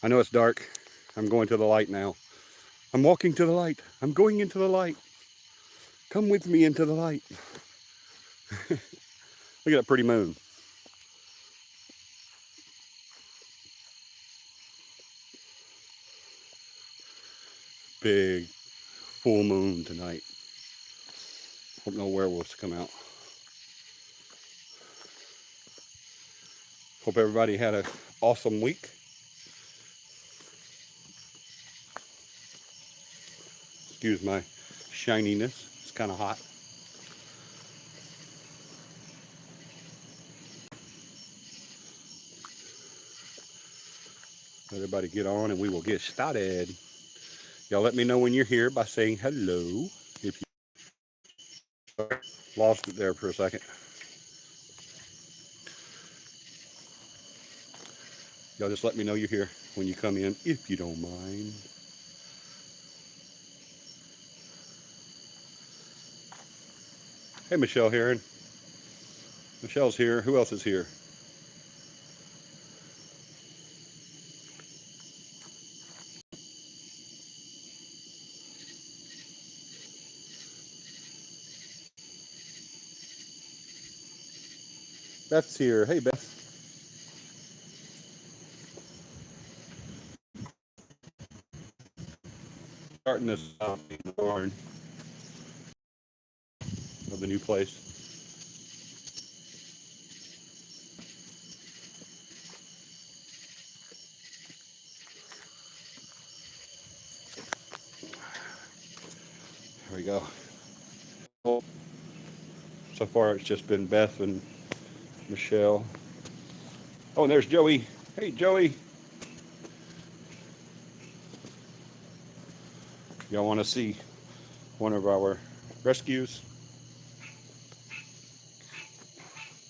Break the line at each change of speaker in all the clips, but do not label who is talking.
I know it's dark. I'm going to the light now. I'm walking to the light. I'm going into the light. Come with me into the light. Look at that pretty moon. Big full moon tonight. Hope no werewolves come out. Hope everybody had an awesome week. Excuse my shininess. It's kind of hot. Let everybody get on and we will get started. Y'all let me know when you're here by saying hello. If you lost it there for a second. Y'all just let me know you're here when you come in, if you don't mind. Hey, Michelle Heron. Michelle's here. Who else is here? Beth's here. Hey, Beth. Starting this out in the barn of the new place. There we go. So far, it's just been Beth and Michelle. Oh, and there's Joey. Hey, Joey. Y'all want to see one of our rescues?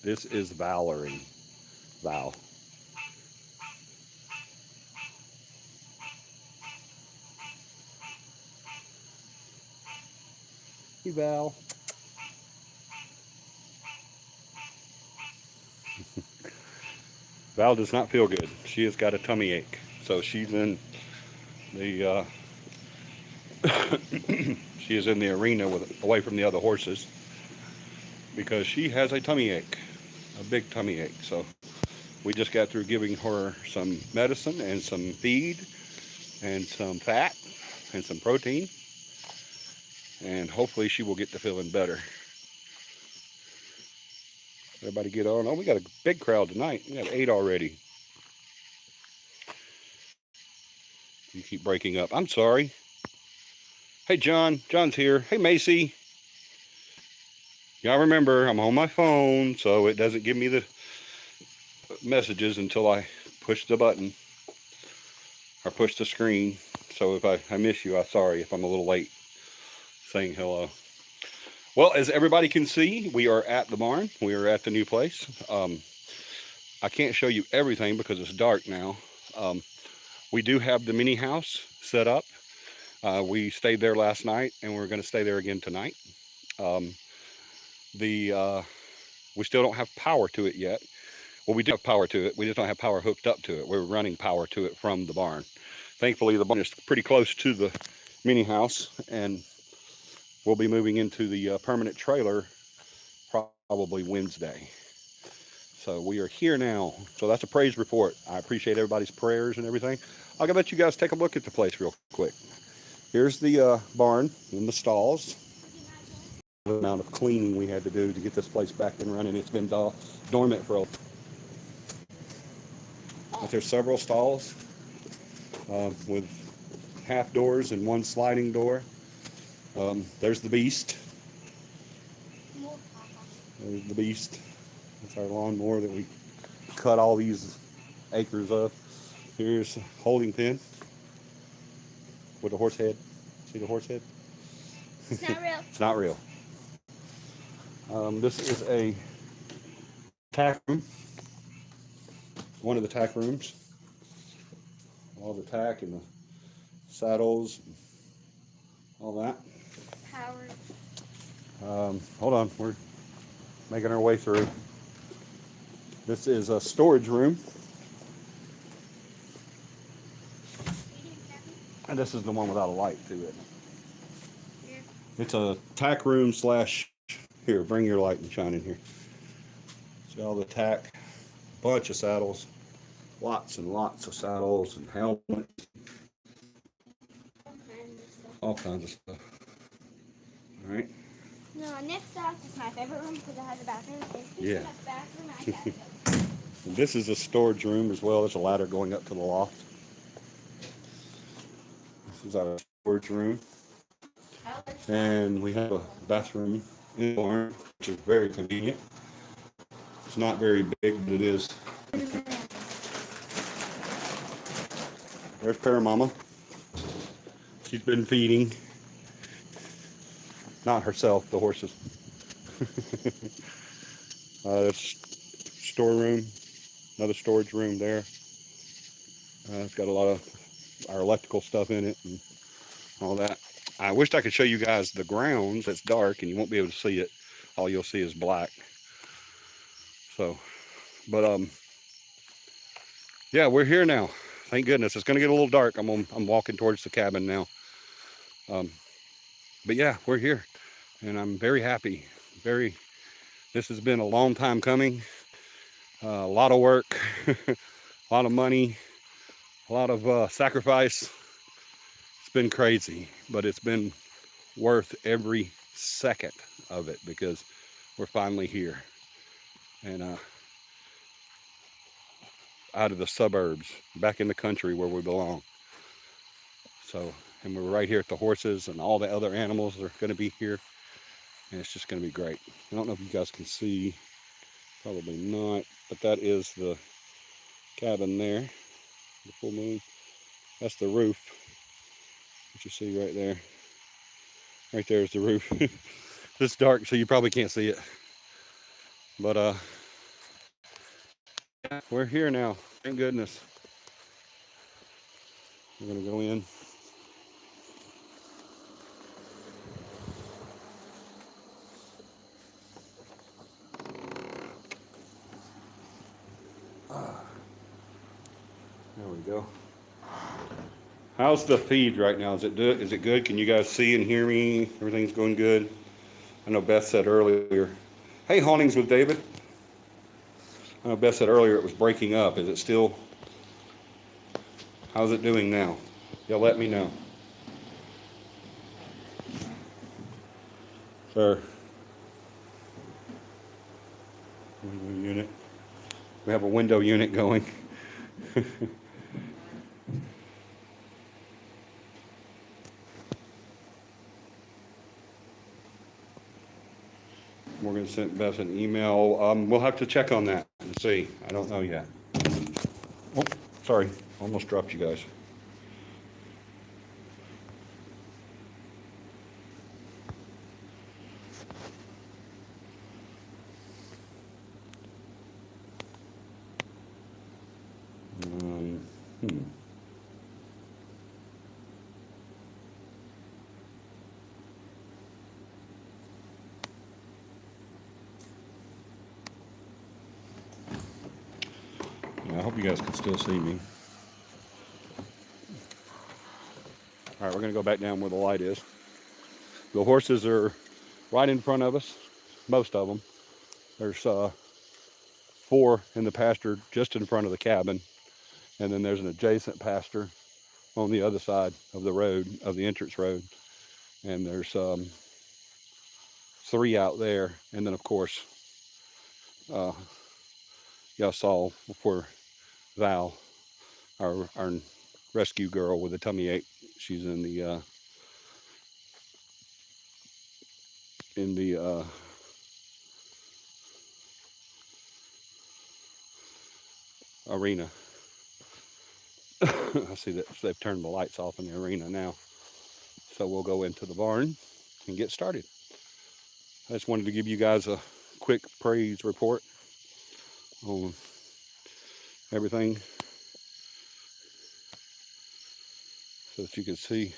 This is Valerie. Val. Hey, Val. Val does not feel good. She has got a tummy ache. So she's in the she is in the arena away from the other horses because she has a tummy ache, a big tummy ache. So we just got through giving her some medicine and some feed and some fat and some protein, and hopefully she will get to feeling better. Everybody get on. Oh, we got a big crowd tonight. We got 8 already. You keep breaking up. I'm sorry. Hey, John. John's here. Hey, Macy. Y'all remember, I'm on my phone, so it doesn't give me the messages until I push the button or push the screen. So if I miss you, I'm sorry if I'm a little late saying hello. Well, as everybody can see, we are at the barn. We are at the new place. I can't show you everything because it's dark now. We do have the mini house set up. We stayed there last night, and we're going to stay there again tonight. We still don't have power to it yet. Well, we do have power to it. We just don't have power hooked up to it. We're running power to it from the barn. Thankfully, the barn is pretty close to the mini house, and we'll be moving into the permanent trailer probably Wednesday. So we are here now. So that's a praise report. I appreciate everybody's prayers and everything. I'll let you guys take a look at the place real quick. Here's the barn and the stalls. The amount of cleaning we had to do to get this place back and running. It's been dormant for a while. There's several stalls with half doors and one sliding door. There's the beast. There's the beast. That's our lawnmower that we cut all these acres of. Here's a holding pen with a horse head. See the horse head?
It's not real.
It's not real. This is a tack room. One of the tack rooms. All the tack and the saddles, and all that.
Power.
Hold on, we're making our way through. This is a storage room. And this is the one without a light to it.
Yeah.
It's a tack room slash, here, bring your light and shine in here. See all the tack, bunch of saddles, lots and lots of saddles and helmets, all kinds of stuff. All right.
No, next off is my favorite room because it has a bathroom. It's
Yeah.
enough bathroom I got.
And this is a storage room as well. There's a ladder going up to the loft. This is our storage room. And we have a bathroom in the barn, which is very convenient. It's not very big, but it is. There's Paramama. She's been feeding. Not herself, the horses. Storeroom, another storage room there. It's got a lot of our electrical stuff in it and all that. I wished I could show you guys the grounds. It's dark and you won't be able to see it. All you'll see is black. So, but yeah, we're here now. Thank goodness. It's going to get a little dark. I'm walking towards the cabin now. Um, but yeah, we're here, and I'm very happy. This has been a long time coming. A lot of work, a lot of money, a lot of sacrifice. It's been crazy, but it's been worth every second of it because we're finally here and out of the suburbs, back in the country where we belong. So, and we're right here at the horses, and all the other animals are going to be here, and it's just going to be great. I don't know if you guys can see, probably not, but that is the cabin there, the full moon. That's the roof that you see right there. Right there is the roof. It's dark, so you probably can't see it. But yeah, we're here now. Thank goodness. We're gonna go in. There we go. How's the feed right now? Is it good? Can you guys see and hear me? Everything's going good. I know Beth said earlier. Hey, Hauntings with David. I know Beth said earlier it was breaking up. Is it still? How's it doing now? Y'all let me know. Sir. Window unit. We have a window unit going. Morgan sent Beth an email. We'll have to check on that and see. I don't know yet. Oh, sorry. Almost dropped you guys. Um, hmm. Yeah, I hope you guys can still see me. All right, we're going to go back down where the light is. The horses are right in front of us, most of them. There's 4 in the pasture just in front of the cabin, and then there's an adjacent pasture on the other side of the road, of the entrance road, and there's 3 out there, and then of course, uh, y'all saw before Val, our rescue girl with a tummy ache. She's in the arena. I see that they've turned the lights off in the arena now. So we'll go into the barn and get started. I just wanted to give you guys a quick praise report on everything so that you can see.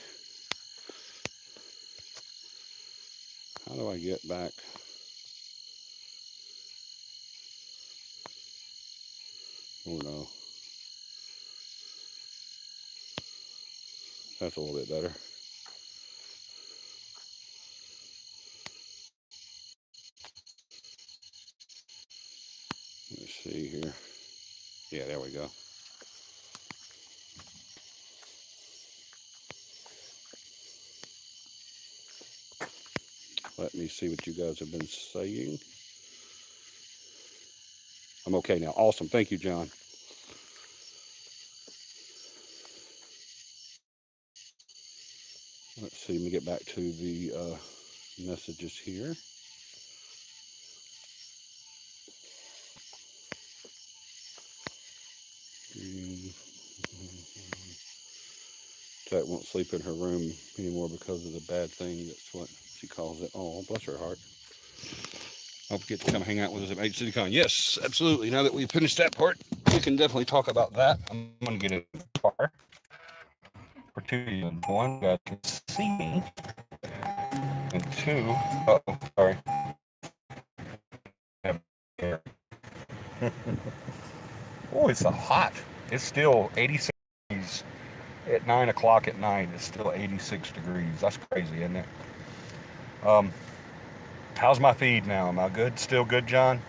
How do I get back? Oh no. That's a little bit better. Let's see here. Yeah, there we go. Let me see what you guys have been saying. I'm okay now. Awesome. Thank you, John. Let's see. Let me get back to the messages here. Jack won't sleep in her room anymore because of the bad thing. That's what she calls it. Oh, bless her heart. Don't forget to come hang out with us at HCityCon. Yes, absolutely. Now that we've finished that part, we can definitely talk about that. I'm going to get in the car for two reasons. One, you guys can see me. And two, sorry. Oh, it's hot. It's still 86 degrees at 9 o'clock at night. It's still 86 degrees. That's crazy, isn't it? How's my feed now? Am I good? Still good, John?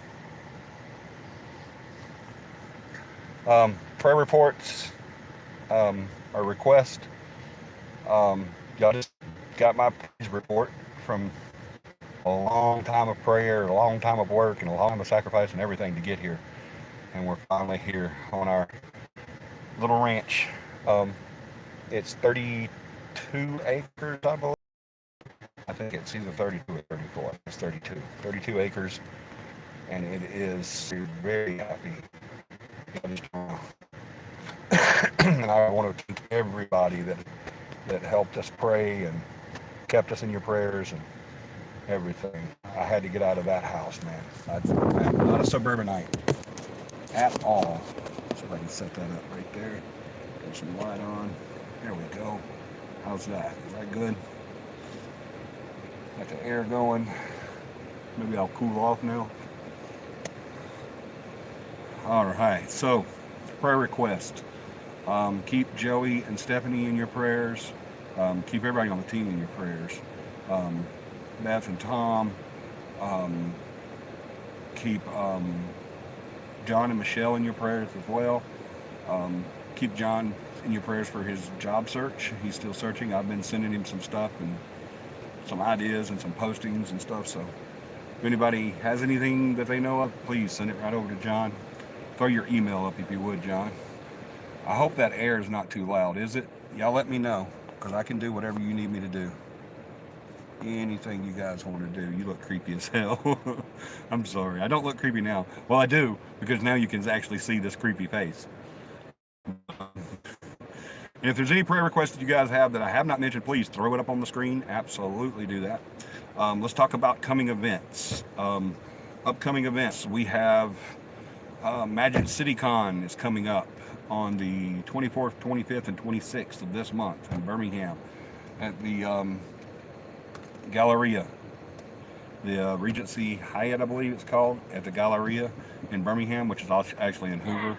Prayer reports or request. Y'all just got my praise report from a long time of prayer, a long time of work, and a long time of sacrifice and everything to get here. And we're finally here on our little ranch. It's 32 acres, I believe. I think it's either 32 or 34. It's 32. 32 acres. And it is very happy. And I want to thank everybody that helped us pray and kept us in your prayers and everything. I had to get out of that house, man. I'm not a suburbanite at all. So if I can set that up right there. Get some light on. There we go. How's that? Is that good? Got the air going. Maybe I'll cool off now. All right. So, prayer request. Keep Joey and Stephanie in your prayers. Keep everybody on the team in your prayers. Beth and Tom. Keep John and Michelle in your prayers as well. Keep John in your prayers for his job search. He's still searching. I've been sending him some stuff and some ideas and some postings and stuff. So if anybody has anything that they know of, please send it right over to John. Throw your email up if you would, John. I hope that air is not too loud, is it? Y'all let me know, because I can do whatever you need me to do. Anything you guys want to do. You look creepy as hell. I'm sorry. I don't look creepy now. Well, I do, because now you can actually see this creepy face. And if there's any prayer requests that you guys have that I have not mentioned, please throw it up on the screen. Absolutely do that. Let's talk about coming events. Upcoming events. We have Magic City Con is coming up on the 24th, 25th, and 26th of this month in Birmingham at the Galleria. The Regency Hyatt, I believe it's called, at the Galleria in Birmingham, which is actually in Hoover.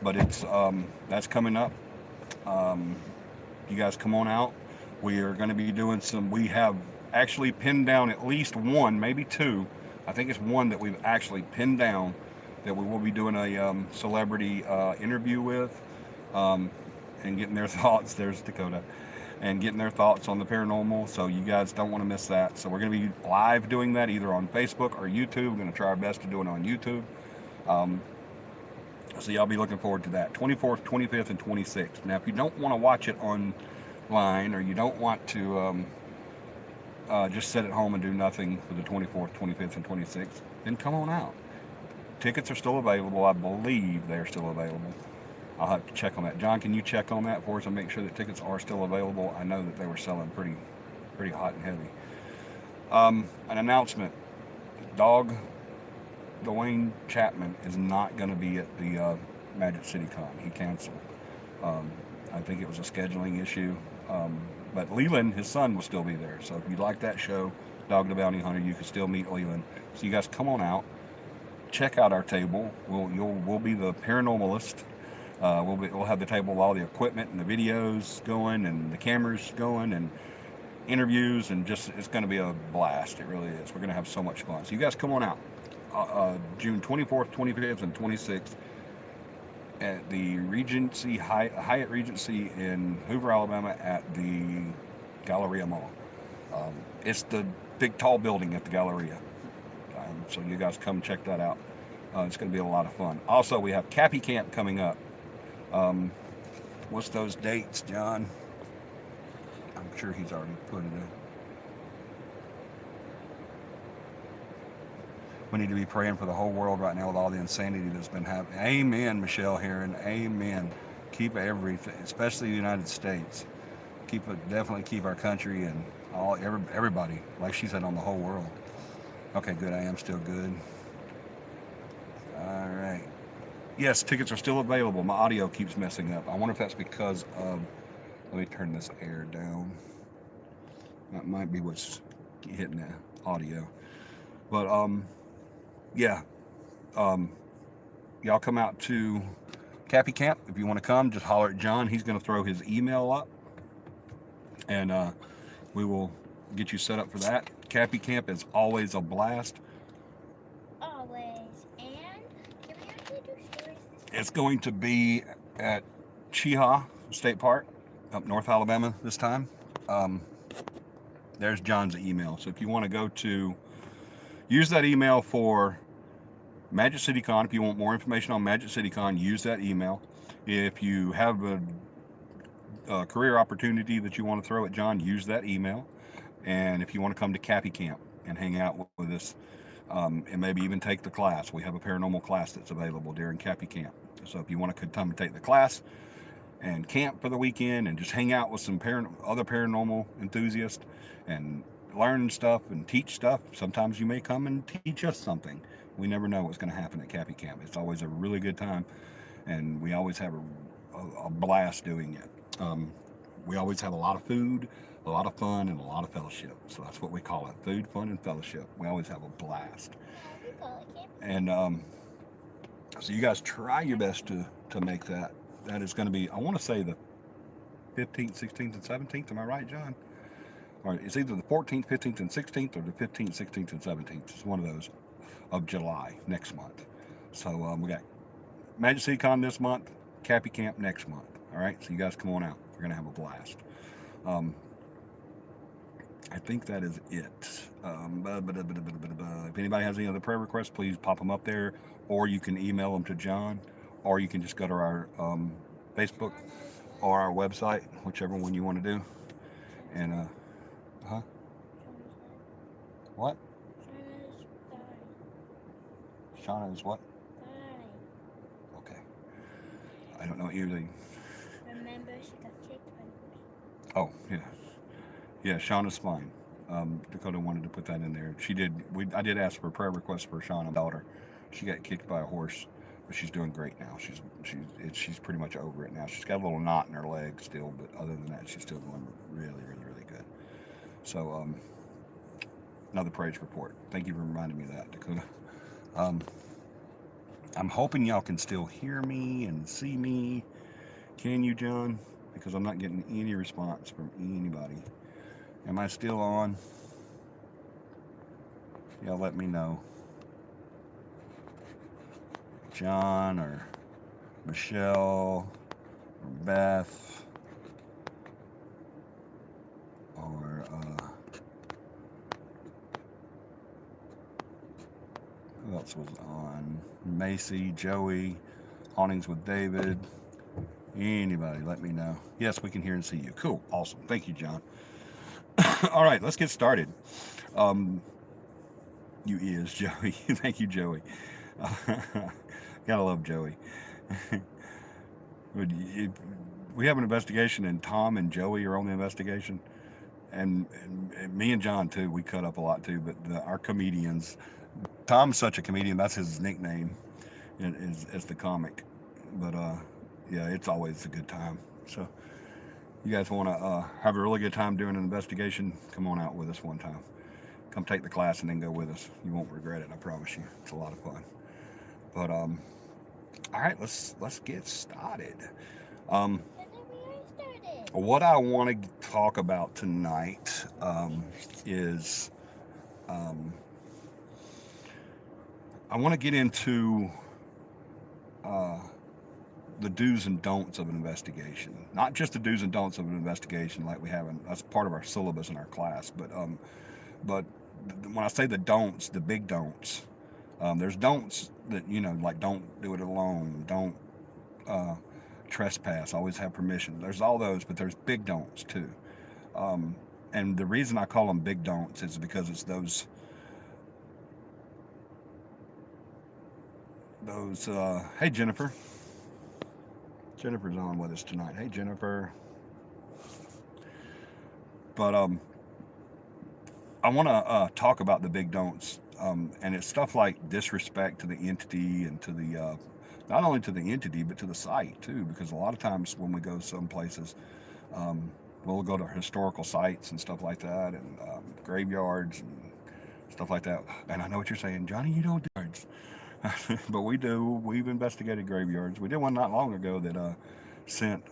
But it's that's coming up. You guys come on out. We are going to be doing we have actually pinned down at least one, maybe two. I think it's one that we've actually pinned down that we will be doing a celebrity interview with and getting their thoughts. There's Dakota. And getting their thoughts on the paranormal. So you guys don't want to miss that. So we're going to be live doing that either on Facebook or YouTube. We're going to try our best to do it on YouTube. So y'all be looking forward to that. 24th, 25th, and 26th. Now, if you don't want to watch it online, or you don't want to just sit at home and do nothing for the 24th, 25th, and 26th, then come on out. Tickets are still available. I believe they're still available. I'll have to check on that. John, can you check on that for us and make sure that tickets are still available? I know that they were selling pretty hot and heavy. An announcement. Dwayne Chapman is not going to be at the Magic City Con. He canceled. I think it was a scheduling issue. But Leland, his son, will still be there. So if you like that show, Dog the Bounty Hunter, you can still meet Leland. So you guys come on out. Check out our table. We'll be the paranormalist. We'll have the table with all the equipment and the videos going and the cameras going and interviews, and just it's going to be a blast. It really is. We're going to have so much fun. So you guys come on out. June 24th, 25th, and 26th at the Regency Hyatt Regency in Hoover, Alabama, at the Galleria Mall. It's the big tall building at the Galleria. So you guys come check that out. It's going to be a lot of fun. Also, we have CAPI Camp coming up. What's those dates, John? I'm sure he's already put it in. We need to be praying for the whole world right now with all the insanity that's been happening. Amen, Michelle Heron. Amen. Keep everything, especially the United States. Definitely keep our country and everybody, like she said, on the whole world. Okay, good. I am still good. All right. Yes, tickets are still available. My audio keeps messing up. I wonder if that's because of. Let me turn this air down. That might be what's hitting the audio. But yeah. Y'all come out to CAPI Camp. If you want to come, just holler at John. He's going to throw his email up, and we will get you set up for that. CAPI Camp is always a blast.
Always. And can we actually do stories this time?
It's going to be at Cheaha State Park, up North Alabama this time. There's John's email. So if you want to go to, use that email for Magic City Con. If you want more information on Magic City Con, use that email. If you have a career opportunity that you want to throw at John, use that email. And if you want to come to CAPI Camp and hang out with us, and maybe even take the class, we have a paranormal class that's available during CAPI Camp. So if you want to come and take the class and camp for the weekend and just hang out with some other paranormal enthusiasts and learn stuff and teach stuff, sometimes you may come and teach us something. We never know what's going to happen at CAPI Camp. It's always a really good time, and we always have a blast doing it. We always have a lot of food, a lot of fun, and a lot of fellowship. So that's what we call it: food, fun, and fellowship. We always have a blast.
We call it camp.
And so you guys try your best to make that. That is going to be, I want to say, the 15th, 16th, and 17th. Am I right, John? Or it's either the 14th, 15th, and 16th, or the 15th, 16th, and 17th. It's one of those of July next month. So we got Magic City Con this month, CAPI Camp next month. All right, so you guys come on out. We're going to have a blast. I think that is it. If anybody has any other prayer requests, please pop them up there, or you can email them to John, or you can just go to our Facebook or our website, whichever one you want to do. And what? Shauna is what? Okay. I don't know what you're doing.
Remember, she got kicked by the
Oh, yeah. Yeah, Shauna's fine. Dakota wanted to put that in there. She did. I did ask for a prayer request for Shauna, my daughter. She got kicked by a horse, but she's doing great now. She's pretty much over it now. She's got a little knot in her leg still, but other than that, she's still going really, really, really good. So, another praise report. Thank you for reminding me of that, Dakota. I'm hoping y'all can still hear me and see me. Can you, John? Because I'm not getting any response from anybody. Am I still on? Y'all let me know. John or Michelle or Beth or who else was on? Macy, Joey, Hauntings with David. Anybody, let me know. Yes, we can hear and see you. Cool. Awesome. Thank you, John. All right, let's get started. You is Joey. Thank you, Joey. Gotta love Joey. We have an investigation, and Tom and Joey are on the investigation, and me and John too. We cut up a lot too, but our comedians. Tom's such a comedian. That's his nickname, as the comic. But yeah, it's always a good time. So you guys want to have a really good time doing an investigation? Come on out with us one time. Come take the class and then go with us. You won't regret it, I promise you. It's a lot of fun. But All right, let's get started. Um,
And then we already started.
what I want to talk about tonight is um, I want to get into uh, the do's and don'ts of an investigation. Not just the do's and don'ts of an investigation, like we have that's part of our syllabus in our class, but when I say the don'ts, the big don'ts, there's don'ts that like don't do it alone, don't uh, trespass, always have permission. There's all those, but there's big don'ts too. Um, and the reason I call them big don'ts is because it's those. Hey Jennifer, Jennifer's on with us tonight. Hey Jennifer, but I want to talk about the big don'ts, and it's stuff like disrespect to the entity and to the not only to the entity but to the site too. Because a lot of times when we go some places, um, we'll go to historical sites and stuff like that, and graveyards and stuff like that. And I know what you're saying, Johnny. You don't do graveyards, but we do. We've investigated graveyards. We did one not long ago that sent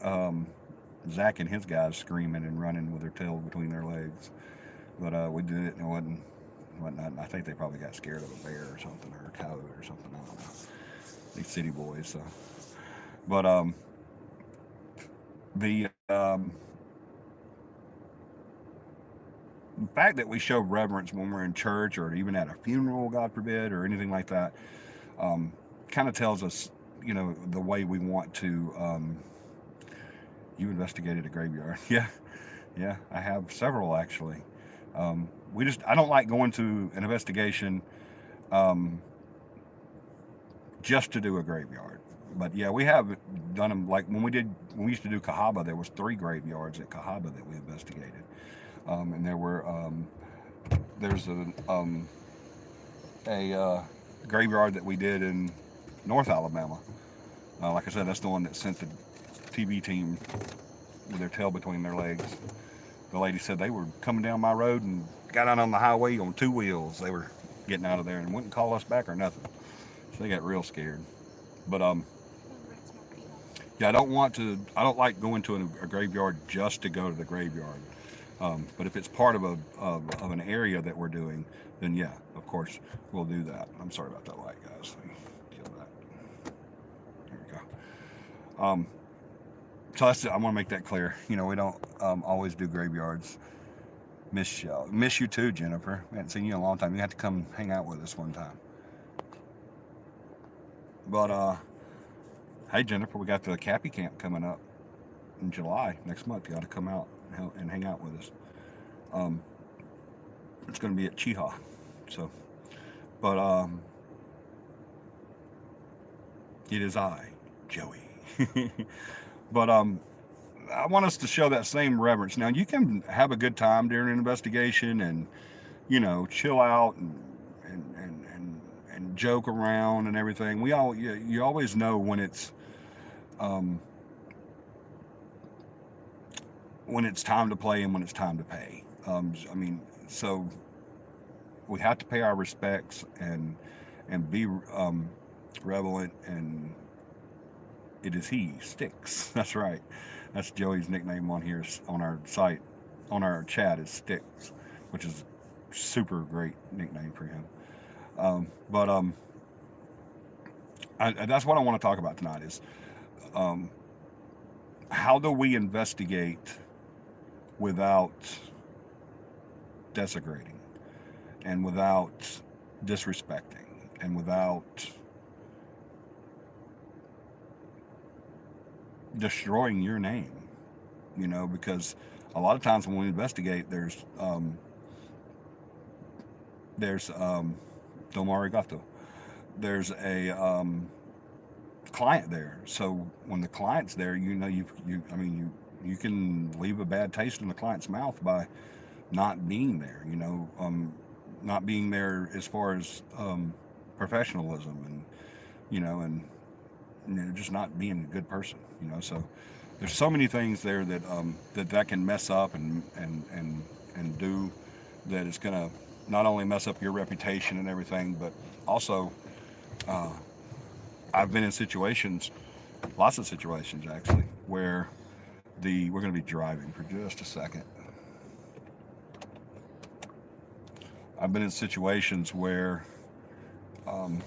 Zach and his guys screaming and running with their tails between their legs. But we did it and it wasn't. I think they probably got scared of a bear or something or a toad or something. I don't know. These city boys. So. But the fact that we show reverence when we're in church or even at a funeral, God forbid, or anything like that, um, kind of tells us, the way we want to. You investigated a graveyard, yeah, yeah. I have several actually. I don't like going to an investigation um, just to do a graveyard. But yeah, we have done them. Like when we used to do Cahaba, there was 3 graveyards at Cahaba that we investigated, and there's a graveyard that we did in North Alabama. Like I said, that's the one that sent the TV team with their tail between their legs. The lady said they were coming down my road and got out on the highway on 2 wheels. They were getting out of there and wouldn't call us back or nothing. So they got real scared. But yeah, I don't want to. I don't like going to a graveyard just to go to the graveyard. But if it's part of an area that we're doing, then yeah, of course we'll do that. I'm sorry about that light, guys. Let me kill that. There we go. So I want to make that clear. We don't always do graveyards. Miss you too, Jennifer. We haven't seen you in a long time. You have to come hang out with us one time. But hey, Jennifer, we got the CAPI camp coming up in July next month. You got to come out and hang out with us. Um, it's going to be at Chiha. So, but it is I, Joey. But I want us to show that same reverence. Now, you can have a good time during an investigation and chill out and joke around and everything. You always know um, when it's time to play and when it's time to pay. I mean, so we have to pay our respects and be relevant. And it is he Sticks. That's right. That's Joey's nickname on here on our site, on our chat is Sticks, which is super great nickname for him. But that's what I want to talk about tonight is um, how do we investigate without desecrating and without disrespecting and without destroying your name, because a lot of times when we investigate, there's Domo arigato. There's a client there. So when the client's there, you can leave a bad taste in the client's mouth by not being there. Not being there as far as professionalism and just not being a good person. So there's so many things there that can mess up and do that it's gonna not only mess up your reputation and everything, but also uh, I've been in situations, lots of situations actually, where we're going to be driving for just a second. I've been in situations where um,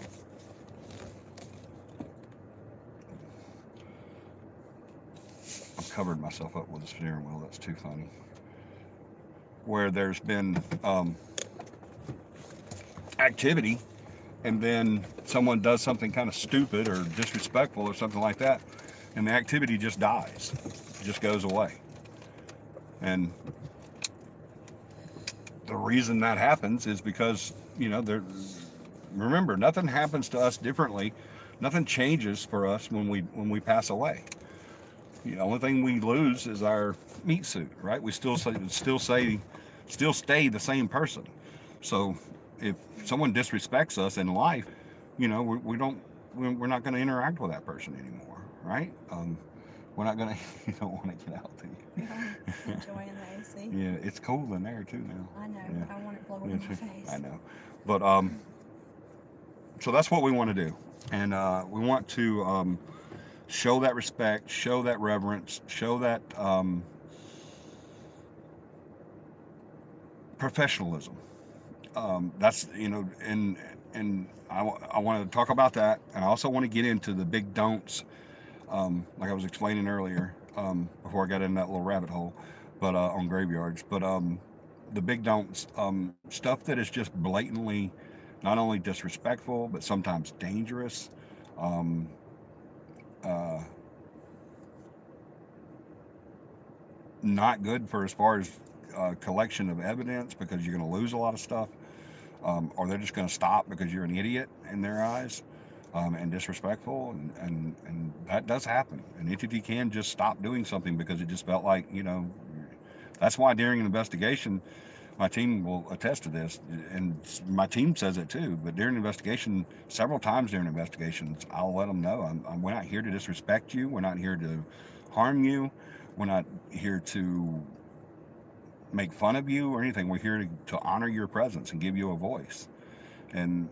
I've covered myself up with a steering wheel. That's too funny. Where there's been activity, and then someone does something kind of stupid or disrespectful or something like that, and the activity just dies, just goes away. And the reason that happens is because, remember, nothing happens to us differently. Nothing changes for us when we pass away. The only thing we lose is our meat suit, right? We still stay the same person. So if someone disrespects us in life, we're not going to interact with that person anymore, right? We're not going to. You don't want to get out there.
No, enjoying the AC.
Yeah, it's cold in there too now.
I know,
Yeah.
but I want it blowing in my face.
I know, but so that's what we want to do, and we want to show that respect, show that reverence, show that professionalism. That's and I want to talk about that, and I also want to get into the big don'ts, like I was explaining earlier, before I got in that little rabbit hole, but on graveyards. But the big don'ts, stuff that is just blatantly, not only disrespectful but sometimes dangerous. Um, uh, Not good for as far as collection of evidence, because you're going to lose a lot of stuff, or they're just going to stop because you're an idiot in their eyes, and disrespectful, and that does happen. An entity can just stop doing something because it just felt like, that's why during an investigation, my team will attest to this, and my team says it too, but during investigation, several times during investigations, I'll let them know, we're not here to disrespect you, we're not here to harm you, we're not here to make fun of you or anything. We're here to honor your presence and give you a voice. And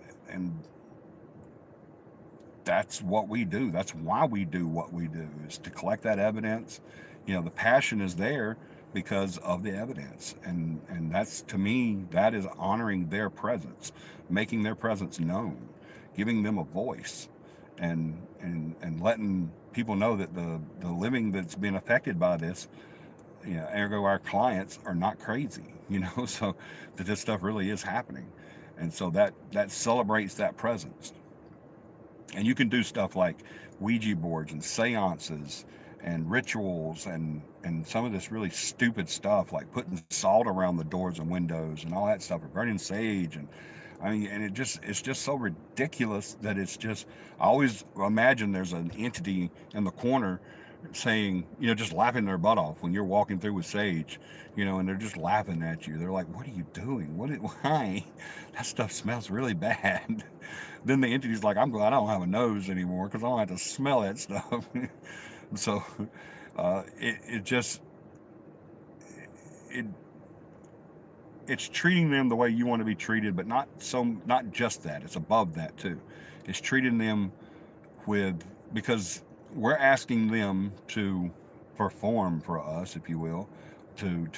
that's what we do. That's why we do what we do, is to collect that evidence. The passion is there because of the evidence. And that's, to me, that is honoring their presence, making their presence known, giving them a voice, and letting people know that the living that's been affected by this, ergo our clients, are not crazy, so that this stuff really is happening. And so that celebrates that presence. And you can do stuff like Ouija boards and seances and rituals, and some of this really stupid stuff like putting salt around the doors and windows and all that stuff, or burning sage. And I mean, and it's just so ridiculous that it's just, I always imagine there's an entity in the corner saying, just laughing their butt off when you're walking through with sage, and they're just laughing at you. They're like, what are you doing? Why? That stuff smells really bad. Then the entity's like, I'm glad I don't have a nose anymore because I don't have to smell that stuff. So it just, it it's treating them the way you want to be treated, but not just that. It's above that too. It's treating them with, because we're asking them to perform for us, if you will, to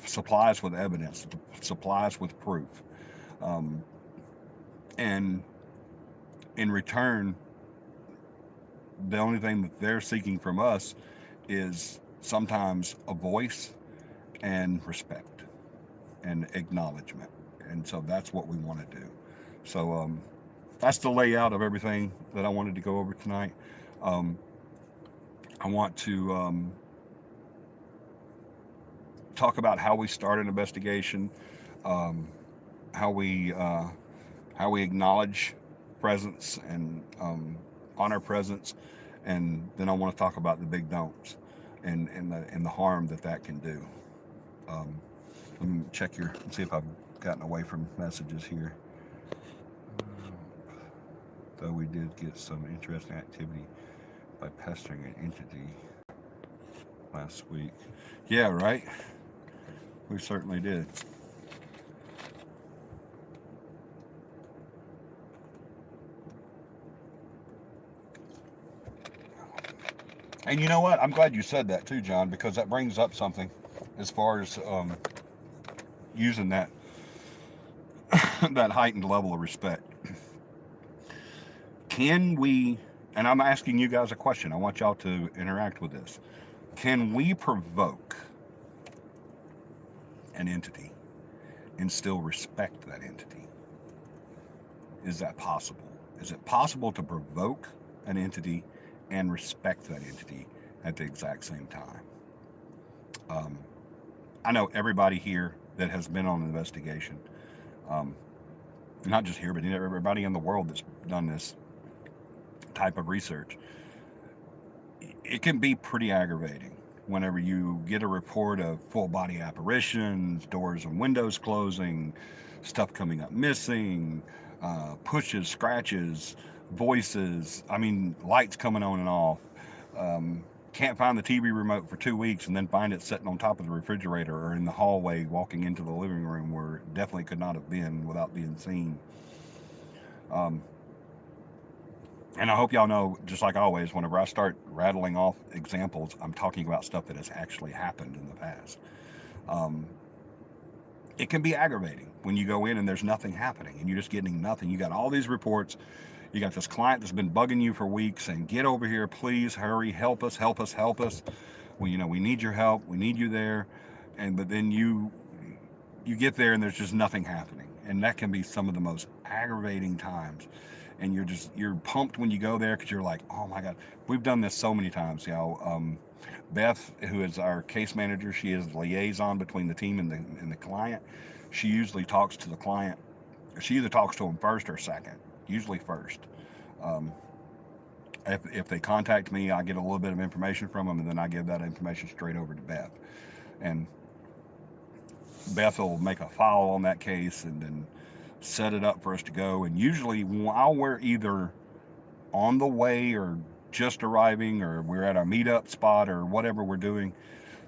supply us with evidence, to supply us with proof, um, and in return, the only thing that they're seeking from us is sometimes a voice and respect and acknowledgement. And so that's what we want to do. So that's the layout of everything that I wanted to go over tonight. Um, I want to talk about how we start an investigation, um, how we acknowledge presence and honor presence, and then I want to talk about the big don'ts and the harm that can do. Um, Let me check see if I've gotten away from messages here. Though we did get some interesting activity by pestering an entity last week. Yeah, right? We certainly did. And you know what? I'm glad you said that too, John, because that brings up something as far as using that that heightened level of respect. Can we? And I'm asking you guys a question. I want y'all to interact with this. Can we provoke an entity and still respect that entity? Is that possible? Is it possible to provoke an entity and respect that entity at the exact same time? Um, I know everybody here that has been on an investigation, um, not just here, but everybody in the world that's done this type of research, it can be pretty aggravating whenever you get a report of full body apparitions, doors and windows closing, stuff coming up missing, pushes, scratches, voices, I mean, lights coming on and off. Um, can't find the TV remote for 2 weeks and then find it sitting on top of the refrigerator or in the hallway walking into the living room where it definitely could not have been without being seen. Um, and I hope y'all know, just like always, whenever I start rattling off examples, I'm talking about stuff that has actually happened in the past. Um, it can be aggravating when you go in and there's nothing happening and you're just getting nothing. You got all these reports. You got this client that's been bugging you for weeks saying, get over here, please, hurry, help us, help us, help us. Well, we need your help. We need you there. But then you get there and there's just nothing happening. And that can be some of the most aggravating times. And you're pumped when you go there because you're like, oh my God, we've done this so many times, y'all. Beth, who is our case manager, she is the liaison between the team and the client. She usually talks to the client. She either talks to them first or second, usually first. Um, if they contact me, I get a little bit of information from them, and then I give that information straight over to Beth. And Beth will make a file on that case and then set it up for us to go. And usually, while we're either on the way or just arriving or we're at our meetup spot or whatever we're doing,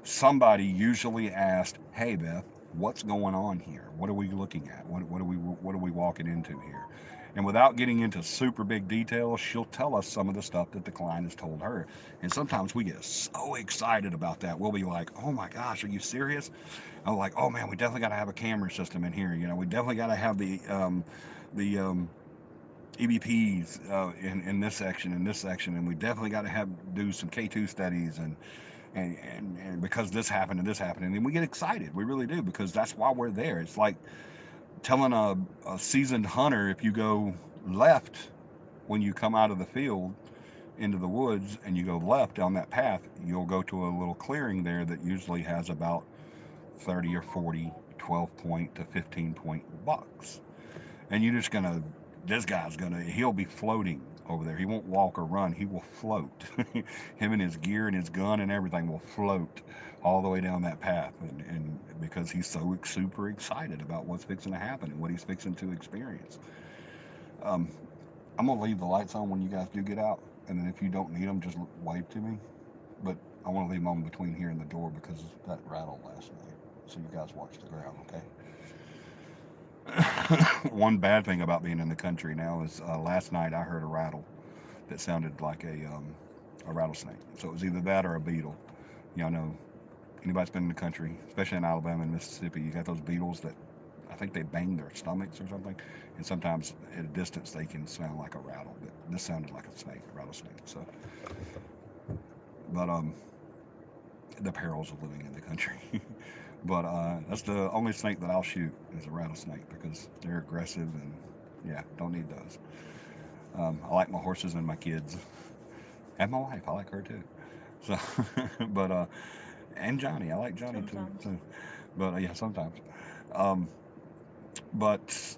somebody usually asked, hey Beth, what's going on here? What are we looking at? What are we walking into here? And without getting into super big details, she'll tell us some of the stuff that the client has told her. And sometimes we get so excited about that. We'll be like, oh my gosh, are you serious? I'm like, oh man, we definitely got to have a camera system in here. We definitely got to have the EVPs in this section, and we definitely got to do some K2 studies and because this happened and this happened, and then we get excited. We really do, because that's why we're there. It's like telling a seasoned hunter, if you go left when you come out of the field into the woods and you go left down that path, you'll go to a little clearing there that usually has about 30 or 40 12-point to 15-point bucks, and you're just gonna this guy's he'll be floating over there. He won't walk or run, he will float. Him and his gear and his gun and everything will float all the way down that path, and because he's so super excited about what's fixing to happen and what he's fixing to experience. um, I'm gonna leave the lights on when you guys do get out, and then if you don't need them, just wave to me. But I want to leave them on between here and the door because that rattled last night, so you guys watch the ground, okay? One bad thing about being in the country now is last night I heard a rattle that sounded like a rattlesnake. So it was either that or a beetle. Y'all know, anybody's been in the country, especially in Alabama and Mississippi, you got those beetles that I think they bang their stomachs or something, and sometimes at a distance they can sound like a rattle. But this sounded like a rattlesnake. So, but the perils of living in the country. But that's the only snake that I'll shoot is a rattlesnake because they're aggressive and yeah, don't need those. I like my horses and my kids and my wife. I like her too. So, but and Johnny, I like Johnny
Sometimes.
too. But yeah, sometimes. Um, but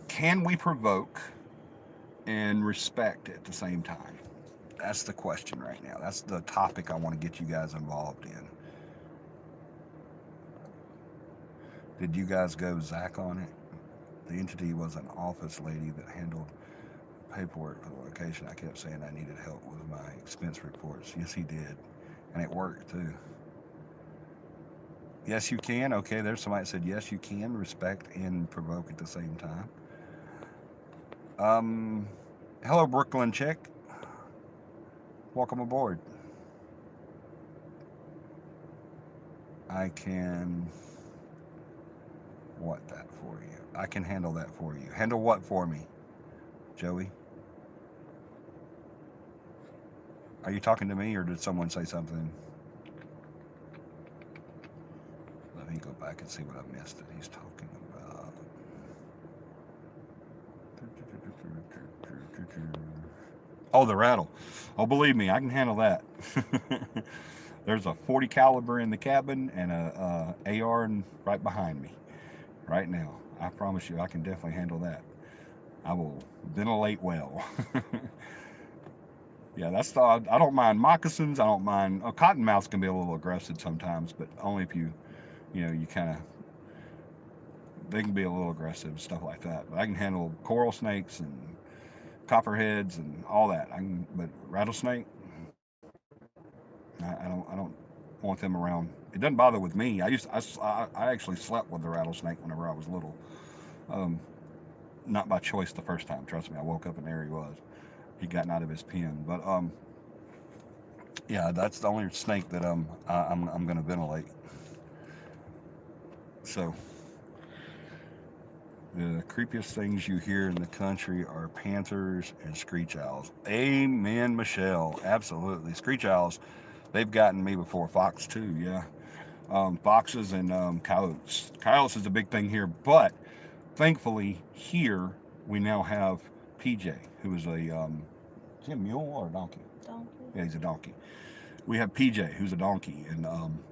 can we provoke and respect at the same time? That's the question right now. That's the topic I want to get you guys involved in. Did you guys go Zach on it? The entity was an office lady that handled paperwork for the location. I kept saying I needed help with my expense reports. Yes, he did. And it worked too. Yes, you can. Okay, there's somebody that said yes, you can respect and provoke at the same time. Um, Hello, Brooklyn chick. Welcome aboard. I can what that for you. I can handle that for you. Handle what for me, Joey? Are you talking to me or did someone say something? Let me go back and see what I missed that he's talking about. Oh, the rattle. Oh, believe me, I can handle that. There's a 40 caliber in the cabin and a AR right behind me right now. I promise you, I can definitely handle that. I will ventilate well. Yeah, that's the. I don't mind moccasins. I don't mind. Cottonmouths can be a little aggressive sometimes, but only if you kind of. They can be a little aggressive, stuff like that. But I can handle coral snakes and copperheads and all that. But rattlesnake, I don't want them around. It doesn't bother with me. I actually slept with the rattlesnake whenever I was little. Um, Not by choice the first time. Trust me, I woke up and there he was. He'd gotten out of his pen. But yeah, that's the only snake that I'm gonna ventilate. So the creepiest things you hear in the country are panthers and screech owls. Amen, Michelle. Absolutely, screech owls. They've gotten me before. Fox too, yeah. Foxes and coyotes. Coyotes is a big thing here, but thankfully here we now have PJ, who is is he a mule or a donkey?
Donkey.
Yeah, he's a donkey. We have PJ, who's a donkey, and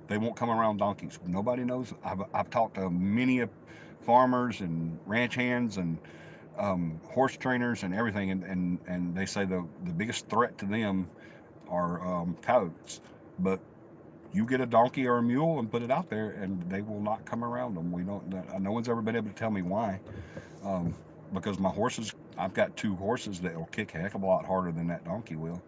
they won't come around donkeys. Nobody knows. I've talked to many farmers and ranch hands and horse trainers and everything, and they say the biggest threat to them are coyotes. But you get a donkey or a mule and put it out there, and they will not come around them. We don't. No one's ever been able to tell me why. Um, because my horses, I've got two horses that will kick a heck of a lot harder than that donkey will.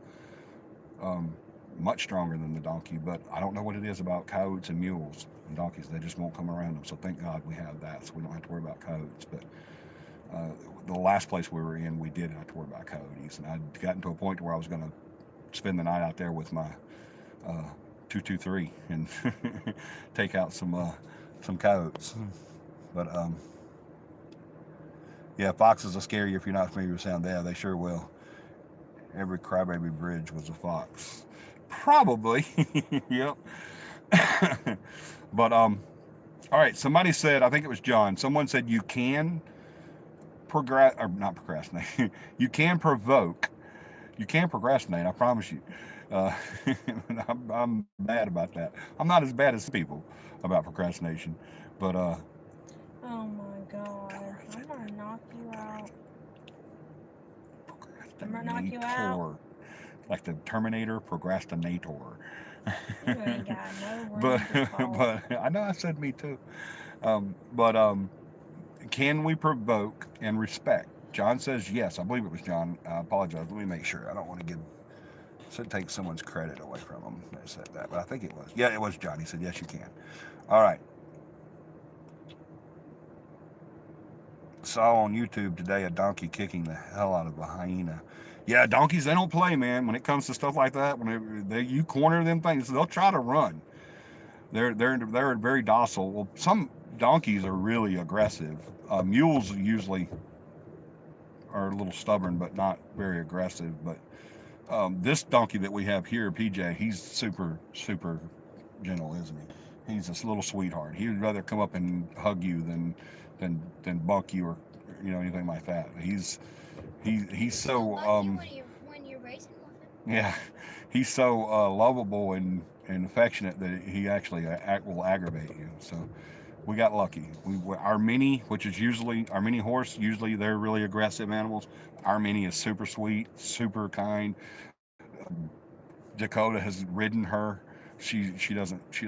Um, Much stronger than the donkey, but I don't know what it is about coyotes and mules and donkeys. They just won't come around them. So thank God we have that, so we don't have to worry about coyotes. But uh, the last place we were in, we did have to worry about coyotes, and I'd gotten to a point where I was going to spend the night out there with my uh, 223 and take out some coyotes. But yeah, foxes will scare you if you're not familiar with sound. Yeah, they sure will. Every crybaby bridge was a fox. Probably. Yep. But all right. Somebody said, I think it was John. Someone said you can progress or not procrastinate. You can provoke. You can procrastinate. I promise you. Uh, I'm bad about that. I'm not as bad as some people about procrastination, but
Oh my god. I'm gonna knock you out. I'm gonna knock you out.
procrastinator, like the Terminator, procrastinator.
You ain't got no
but
room to talk.
but I know I said me too. But can we provoke and respect? John says yes. I believe it was John. I apologize. Let me make sure. I don't want to give. Should take someone's credit away from them. They said that, but I think it was. Yeah, it was John. He said yes, you can. All right. Saw on YouTube today a donkey kicking the hell out of a hyena. Yeah, donkeys they don't play, man. When it comes to stuff like that, when you corner them things, they'll try to run. They're very docile. Well, some donkeys are really aggressive. Mules usually are a little stubborn, but not very aggressive. But this donkey that we have here, PJ, he's super gentle, isn't he? He's this little sweetheart. He would rather come up and hug you than bunk you or anything like that. He's
He'll
so
bug you when you're racing with him.
yeah, he's so lovable and affectionate that he actually will aggravate you. So we got lucky. Our mini, which is usually our mini horse, usually they're really aggressive animals. Our mini is super sweet, super kind. Dakota has ridden her. She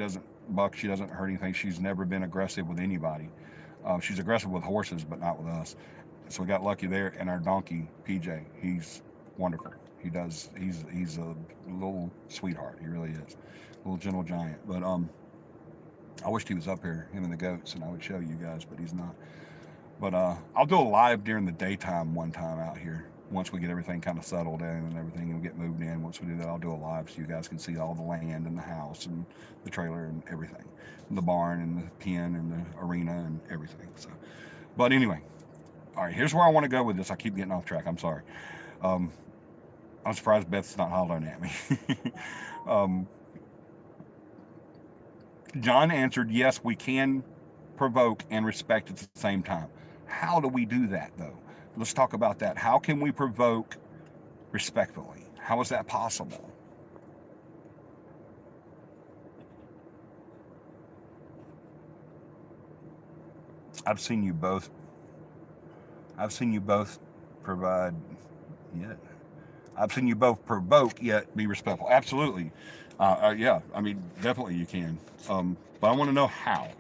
doesn't buck. She doesn't hurt anything. She's never been aggressive with anybody. She's aggressive with horses, but not with us. So we got lucky there. And our donkey PJ, he's wonderful. He's a little sweetheart. He really is, a little gentle giant. But I wished he was up here, him and the goats, and I would show you guys, but he's not. But I'll do a live during the daytime one time out here. once we get everything kind of settled in and everything and we get moved in. Once we do that, I'll do a live so you guys can see all the land and the house and the trailer and everything, and the barn and the pen and the arena and everything. So, but anyway, all right, here's where I want to go with this. I keep getting off track. I'm sorry. Um, I'm surprised Beth's not hollering at me. um, John answered, yes, we can provoke and respect at the same time. How do we do that, though? Let's talk about that. How can we provoke respectfully? How is that possible? I've seen you both. I've seen you both provide. Yet I've seen you both provoke yet be respectful. Absolutely. Yeah. I mean, definitely you can. But I want to know how.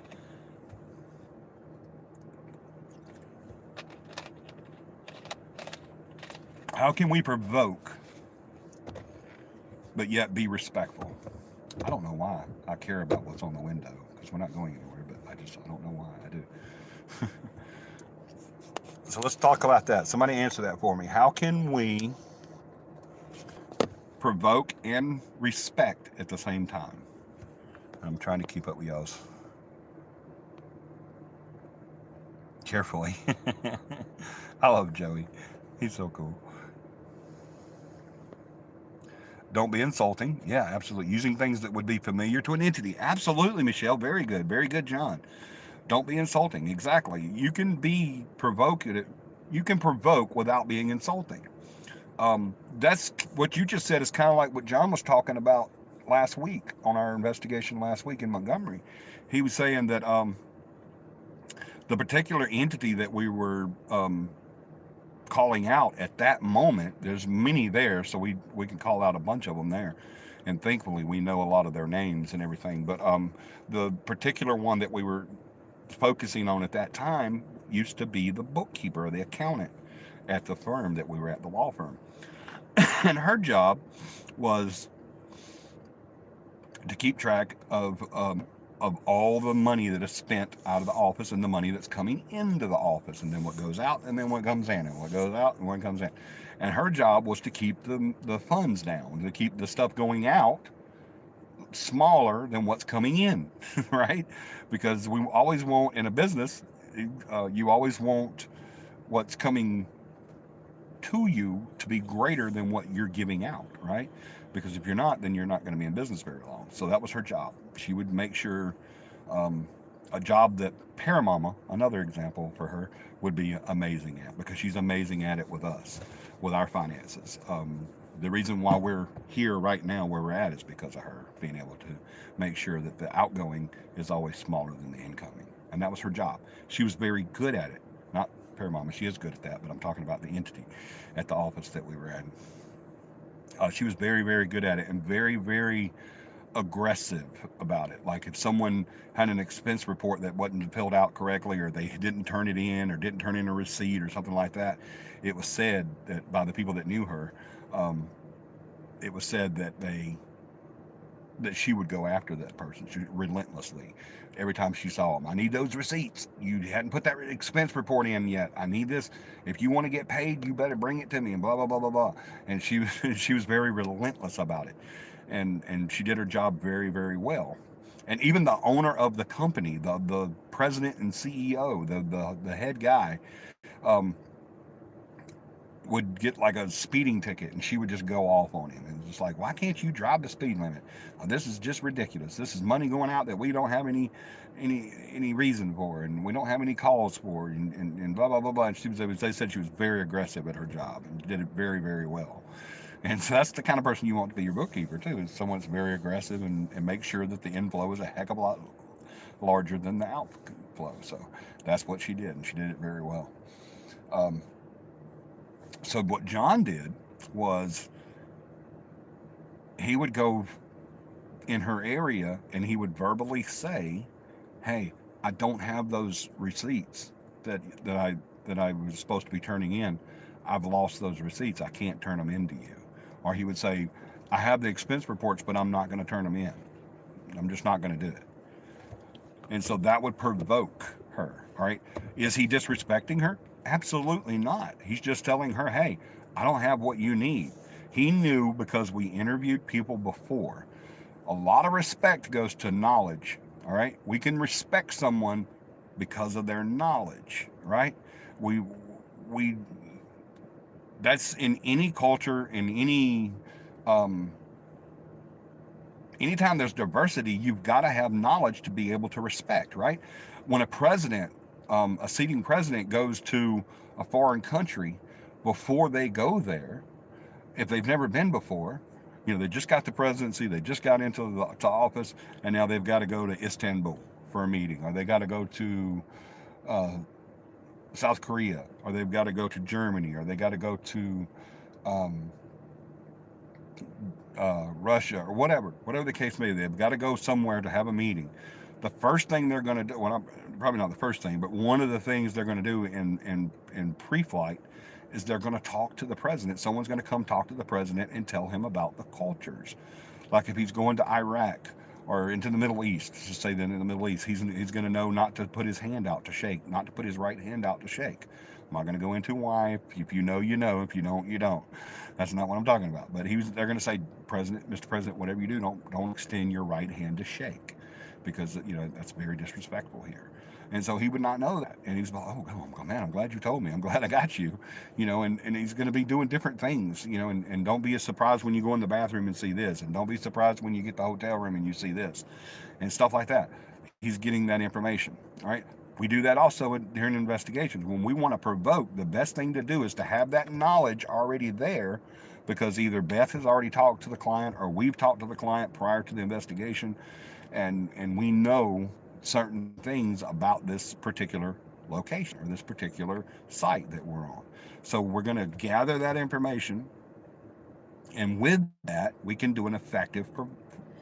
How can we provoke but yet be respectful? I don't know why I care about what's on the window because we're not going anywhere. But I don't know why I do. So let's talk about that. Somebody answer that for me. How can we provoke and respect at the same time? I'm trying to keep up with y'all's carefully. I love Joey. He's so cool. Don't be insulting. Yeah, absolutely. Using things that would be familiar to an entity. Absolutely, Michelle. Very good. Very good, John. Don't be insulting. Exactly. You can be provocative. You can provoke without being insulting. That's what you just said is kind of like what John was talking about last week on our investigation last week in Montgomery. He was saying that the particular entity that we were calling out at that moment, there's many there, so we can call out a bunch of them there, and thankfully we know a lot of their names and everything. But the particular one that we were focusing on at that time used to be the bookkeeper, the accountant at the firm that we were at, the law firm. And her job was to keep track of all the money that is spent out of the office and the money that's coming into the office, and then what goes out and then what comes in, and what goes out and what comes in. And her job was to keep the funds down, to keep the stuff going out smaller than what's coming in, right? Because we always want in a business, you always want what's coming to you to be greater than what you're giving out, right? Because if you're not, then you're not going to be in business very long. So that was her job. She would make sure um, a job that Paramama, another example for her, would be amazing at because she's amazing at it with us, with our finances. The reason why we're here right now where we're at is because of her being able to make sure that the outgoing is always smaller than the incoming. And that was her job. She was very good at it. Not Paramama, she is good at that, but I'm talking about the entity at the office that we were at. She was very, very good at it and very, very aggressive about it. Like if someone had an expense report that wasn't filled out correctly, or they didn't turn it in, or didn't turn in a receipt, or something like that, it was said that by the people that knew her, um, it was said that she would go after that person relentlessly. Every time she saw them, I need those receipts. You hadn't put that expense report in yet. I need this. If you want to get paid, you better bring it to me. And blah blah blah blah blah. And she was she was very relentless about it, and she did her job very very well. And even the owner of the company, the president and CEO, the head guy, um, would get like a speeding ticket, and she would just go off on him. And it's just like, why can't you drive the speed limit? This is just ridiculous. This is money going out that we don't have any reason for, and we don't have any calls for, and blah blah blah blah. And they said she was very aggressive at her job and did it very very well. And so that's the kind of person you want to be your bookkeeper too, is someone that's very aggressive and make sure that the inflow is a heck of a lot larger than the outflow. So that's what she did, and she did it very well. Um, so what John did was he would go in her area and he would verbally say, "Hey, I don't have those receipts that I was supposed to be turning in. I've lost those receipts. I can't turn them into you." Or he would say, "I have the expense reports, but I'm not going to turn them in. I'm just not going to do it." And so that would provoke her, right? Is he disrespecting her? Absolutely not. He's just telling her, "Hey, I don't have what you need. He knew because we interviewed people before. A lot of respect goes to knowledge. All right. We can respect someone because of their knowledge, right? We, we, that's in any culture, in um, anytime there's diversity, you've got to have knowledge to be able to respect, right? When a seating president goes to a foreign country, before they go there, if they've never been before, they just got the presidency, they just got into to office, and now they've got to go to Istanbul for a meeting, or they got to go to uh, South Korea, or they've got to go to Germany, or they got to go to um, Russia, or whatever the case may be. They've got to go somewhere to have a meeting. The first thing they're going to do, well, probably not the first thing, but one of the things they're going to do in pre-flight is they're going to talk to the president. Someone's going to come talk to the president and tell him about the cultures. Like if he's going to Iraq or into the Middle East, just say that in the Middle East, he's going to know not to put his hand out to shake, not to put his right hand out to shake. I'm not going to go into why. If you know, you know. If you don't, you don't. That's not what I'm talking about. But they're going to say, President, Mr. President, whatever you do, don't extend your right hand to shake, because that's very disrespectful here. And so he would not know that. And he's like, oh man, I'm glad you told me. I'm glad I got you. And he's going to be doing different things, and don't be as surprised when you go in the bathroom and see this. And don't be surprised when you get the hotel room and you see this and stuff like that. He's getting that information. All right. We do that also during investigations. When we want to provoke, the best thing to do is to have that knowledge already there, because either Beth has already talked to the client or we've talked to the client prior to the investigation, and we know certain things about this particular location or this particular site that we're on. So we're going to gather that information, and with that, we can do an effective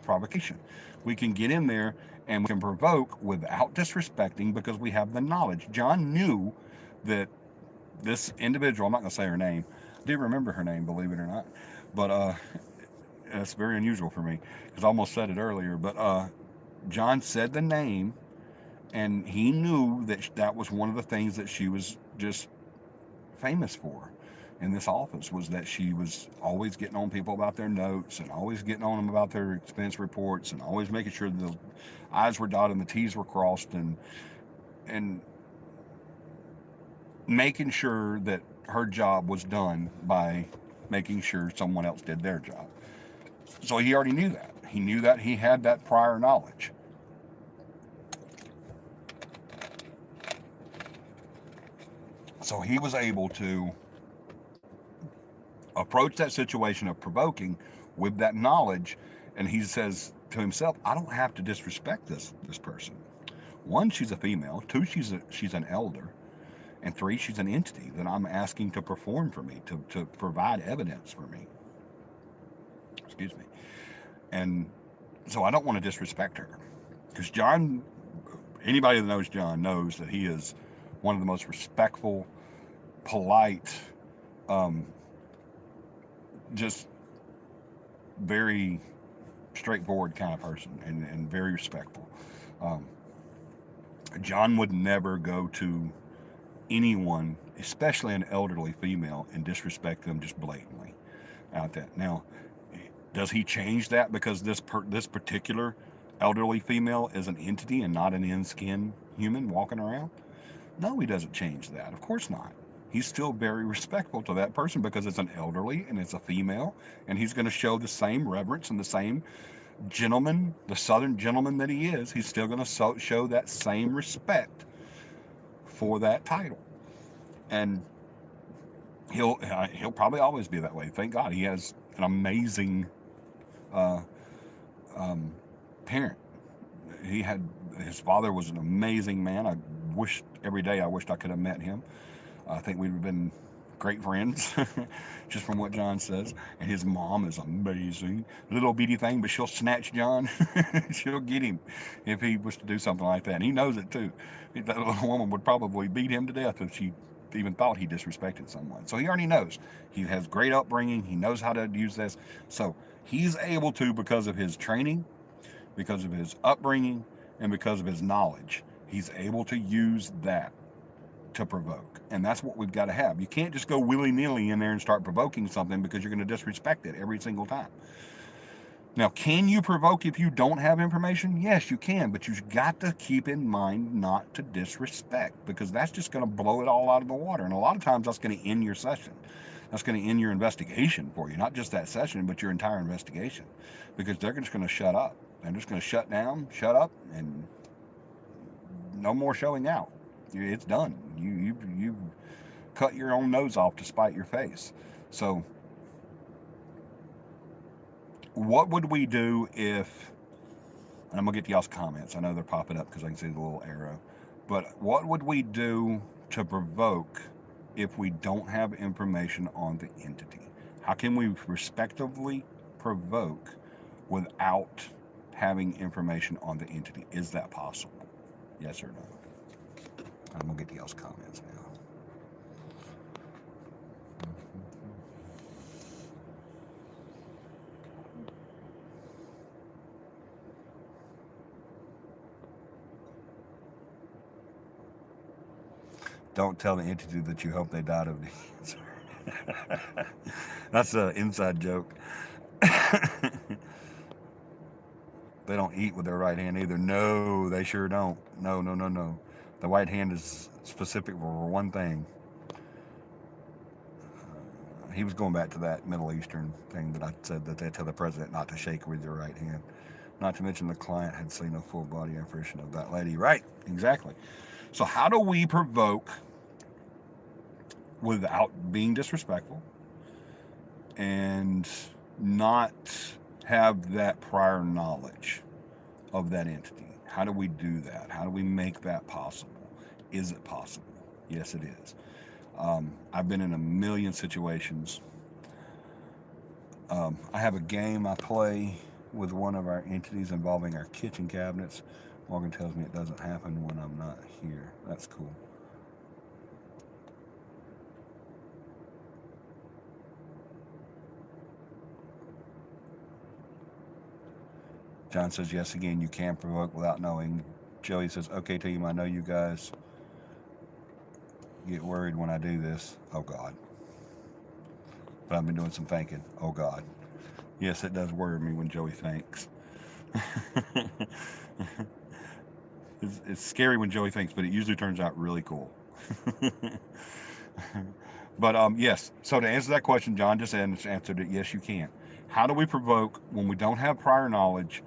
provocation. We can get in there and we can provoke without disrespecting, because we have the knowledge. John knew that this individual, I'm not going to say her name, I do remember her name, believe it or not, but that's very unusual for me because I almost said it earlier. But John said the name, and he knew that that was one of the things that she was just famous for in this office, was that she was always getting on people about their notes, and always getting on them about their expense reports, and always making sure the I's were dotted and the T's were crossed, and making sure that her job was done by making sure someone else did their job. So he already knew that. He knew that. He had that prior knowledge. So he was able to approach that situation of provoking with that knowledge, and he says to himself, I don't have to disrespect this person. One, she's a female. Two, she's an elder. And three, she's an entity that I'm asking to perform for me, to provide evidence for me. Excuse me. And so I don't want to disrespect her, because John, anybody that knows John knows that he is one of the most respectful, polite, um, just very straightforward kind of person, and very respectful. Um, John would never go to anyone, especially an elderly female, and disrespect them just blatantly out there. Now, does he change that because this particular elderly female is an entity and not an in-skin human walking around? No, he doesn't change that. Of course not. He's still very respectful to that person because it's an elderly and it's a female, and he's going to show the same reverence and the same gentleman, the Southern gentleman that he is. He's still going to show that same respect for that title, and he'll probably always be that way. Thank God he has an amazing uh, um, parent. His father was an amazing man. I wished every day I wished I could have met him. I think we'd have been great friends, just from what John says. And his mom is amazing, little bitty thing, but she'll snatch John. She'll get him if he was to do something like that. And he knows it too. That little woman would probably beat him to death if she even thought he disrespected someone. So he already knows. He has great upbringing. He knows how to use this. So he's able to, because of his training, because of his upbringing, and because of his knowledge, he's able to use that to provoke. And that's what we've got to have. You can't just go willy-nilly in there and start provoking something, because you're going to disrespect it every single time. Now, can you provoke if you don't have information? Yes, you can, but you've got to keep in mind not to disrespect, because that's just going to blow it all out of the water. And a lot of times that's going to end your session. That's going to end your investigation for you. Not just that session, but your entire investigation, because they're just going to shut up. They're just going to shut down, shut up, and no more showing out. It's done. You cut your own nose off to spite your face. So what would we do if, and I'm going to get to y'all's comments. I know they're popping up because I can see the little arrow. But what would we do to provoke if we don't have information on the entity? How can we respectively provoke without having information on the entity? Is that possible? Yes or no? I'm going to get to y'all's comments now. Don't tell the entity that you hope they died of the cancer. That's an inside joke. They don't eat with their right hand either. No, they sure don't. No, no, no, no. The right hand is specific for one thing. He was going back to that Middle Eastern thing that I said, that they tell the president not to shake with your right hand. Not to mention the client had seen a full body apparition of that lady. Right, exactly. So how do we provoke without being disrespectful and not have that prior knowledge of that entity? How do we do that? How do we make that possible? Is it possible? Yes, it is. I've been in a million situations. I have a game I play with one of our entities involving our kitchen cabinets. Morgan tells me it doesn't happen when I'm not here. That's cool. John says, yes, again, you can provoke without knowing. Joey says, okay, team, I know you guys get worried when I do this. Oh, God. But I've been doing some thinking. Oh, God. Yes, it does worry me when Joey thinks. It's scary when Joey thinks, but it usually turns out really cool. But yes, so to answer that question, John just answered it. Yes, you can. How do we provoke when we don't have prior knowledge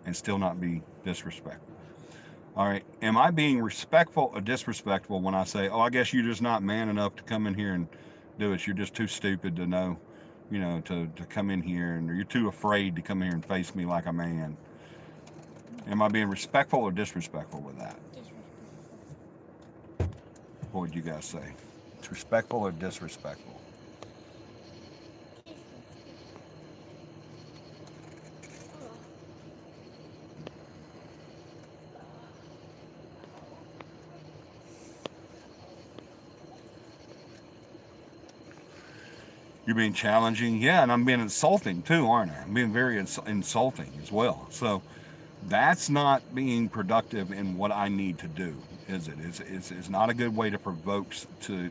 and still not be disrespectful? All right, am I being respectful or disrespectful when I say, oh, I guess you're just not man enough to come in here and do it. You're just too stupid to know, to come in here, and you're too afraid to come here and face me like a man. Am I being respectful or disrespectful with that?
Disrespectful.
What would you guys say? It's respectful or disrespectful? You're being challenging, yeah, and I'm being insulting too, aren't I? I'm being very insulting as well. So that's not being productive in what I need to do, is it? It's not a good way to provoke to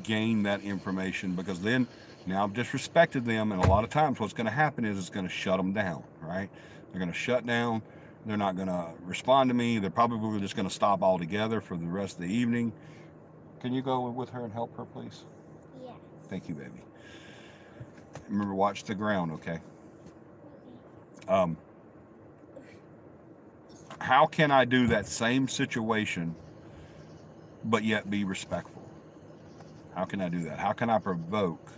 gain that information, because then now I've disrespected them, and a lot of times what's going to happen is it's going to shut them down, right? They're going to shut down. They're not going to respond to me. They're probably just going to stop altogether for the rest of the evening. Can you go with her and help her, please?
Yes.
Thank you, baby. Remember, watch the ground, okay?
Okay.
How can I do that same situation but yet be respectful? How can I do that? How can I provoke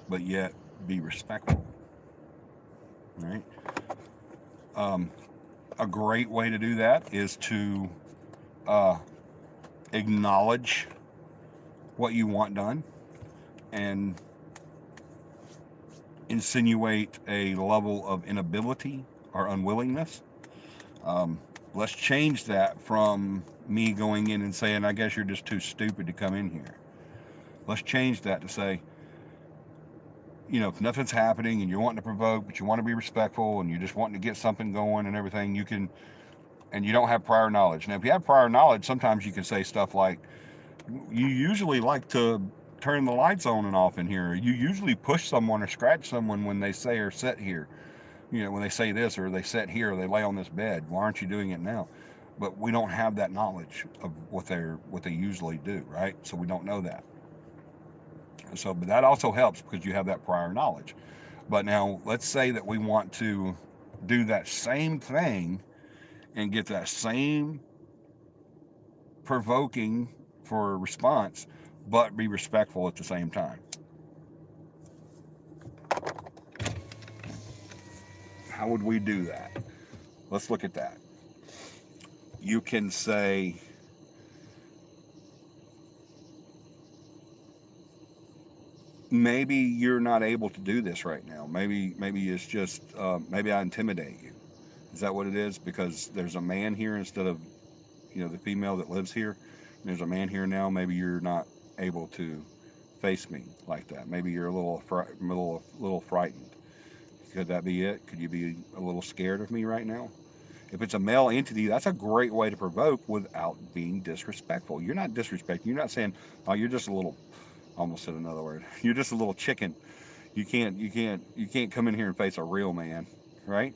but yet be respectful? All right. A great way to do that is to acknowledge what you want done and insinuate a level of inability or unwillingness. Let's change that from me going in and saying, I guess you're just too stupid to come in here. Let's change that to say, if nothing's happening and you're wanting to provoke, but you want to be respectful and you're just wanting to get something going and everything, you can, and you don't have prior knowledge. Now, if you have prior knowledge, sometimes you can say stuff like, you usually like to turn the lights on and off in here. You usually push someone or scratch someone when they say or sit here. You know, when they say this or they sit here or they lay on this bed. Why aren't you doing it now? But we don't have that knowledge of what they usually do, right? So we don't know that. So, but that also helps because you have that prior knowledge. But now let's say that we want to do that same thing and get that same provoking for a response, but be respectful at the same time. How would we do that? Let's look at that. You can say, maybe you're not able to do this right now. Maybe it's just maybe I intimidate you. Is that what it is? Because there's a man here instead of the female that lives here. There's a man here now. Maybe you're not able to face me like that. Maybe you're a little frightened. Could that be it? Could you be a little scared of me right now? If it's a male entity, that's a great way to provoke without being disrespectful. You're not disrespecting. You're not saying, "Oh, you're just a little." Almost said another word. You're just a little chicken. You can't come in here and face a real man, right?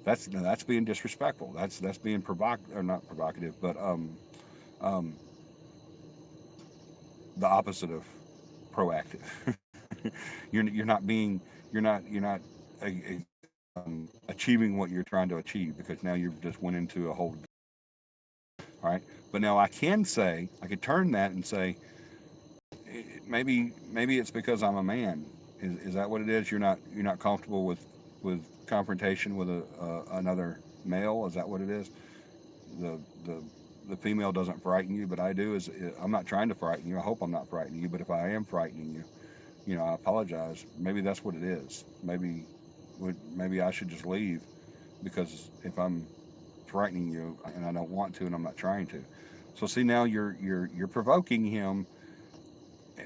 That's being disrespectful. That's being or not provocative, but um, the opposite of proactive. You're not being you're not achieving what you're trying to achieve because now you've just went into a whole. All right, but now I could turn that and say maybe it's because I'm a man. Is that what it is? You're not comfortable with confrontation with another male. Is that what it is? The the the female doesn't frighten you, but I do. I'm not trying to frighten you. I hope I'm not frightening you, but if I am frightening you, I apologize. Maybe that's what it is. Maybe I should just leave because if I'm frightening you and I don't want to and I'm not trying to. So see now you're provoking him,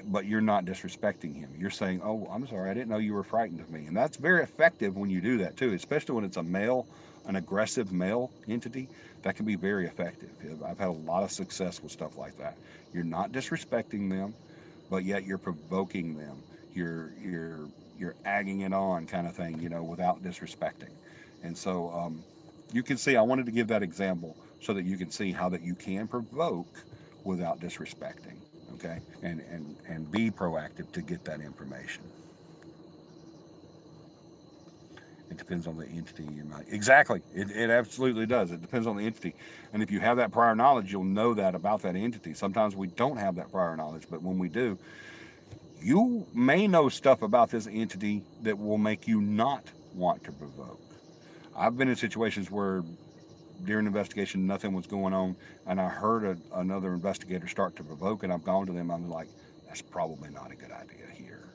but you're not disrespecting him. You're saying, "Oh, I'm sorry. I didn't know you were frightened of me." And that's very effective when you do that too, especially when it's a male, an aggressive male entity. That can be very effective. I've had a lot of success with stuff like that. You're not disrespecting them, but yet you're provoking them. You're egging it on, kind of thing, without disrespecting. And so you can see. I wanted to give that example so that you can see how that you can provoke without disrespecting. Okay, and be proactive to get that information. It depends on the entity you might. Exactly. It absolutely does. It depends on the entity. And if you have that prior knowledge, you'll know that about that entity. Sometimes we don't have that prior knowledge, but when we do, you may know stuff about this entity that will make you not want to provoke. I've been in situations where during the investigation nothing was going on, and I heard another investigator start to provoke, and I've gone to them. I'm like, that's probably not a good idea here.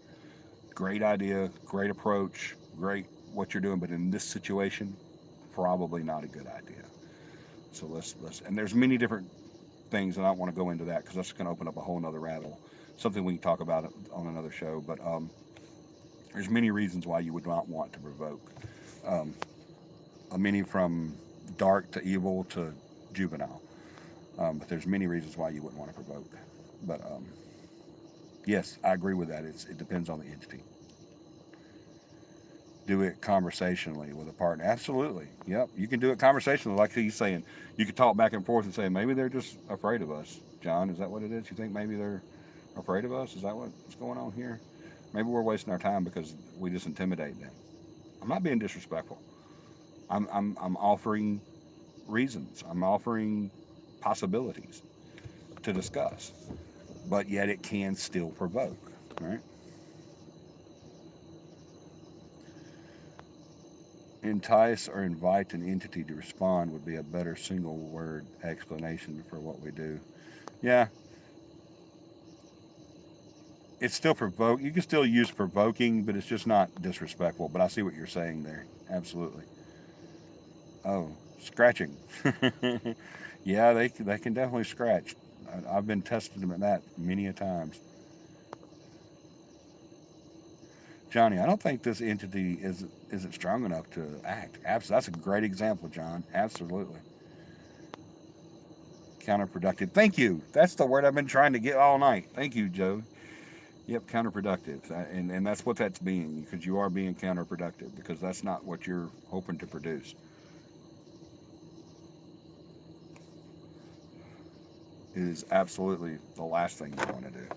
Great idea, great approach, great what you're doing, but in this situation, probably not a good idea. So let's and there's many different things, and I don't want to go into that because that's going to open up a whole nother rabbit hole. Something we can talk about on another show, but there's many reasons why you would not want to provoke. Um, many from dark to evil to juvenile. But there's many reasons why you wouldn't want to provoke. But yes, I agree with that. It depends on the entity. Do it conversationally with a partner. Absolutely. Yep. You can do it conversationally, like he's saying. You can talk back and forth and say, maybe they're just afraid of us. John, is that what it is? You think maybe they're afraid of us? Is that what's going on here? Maybe we're wasting our time because we just intimidate them. I'm not being disrespectful. I'm offering reasons. I'm offering possibilities to discuss, but yet it can still provoke, right? Entice or invite an entity to respond would be a better single word explanation for what we do. Yeah, it's still provoke. You can still use provoking, but it's just not disrespectful. But I see what you're saying there. Absolutely. Oh, scratching. Yeah, they can definitely scratch. I've been testing them at that many a times. Johnny, I don't think this entity isn't strong enough to act. That's a great example, John. Absolutely. Counterproductive. Thank you. That's the word I've been trying to get all night. Thank you, Joe. Yep, counterproductive. And that's what that's being, because you are being counterproductive, because that's not what you're hoping to produce. It is absolutely the last thing you want to do.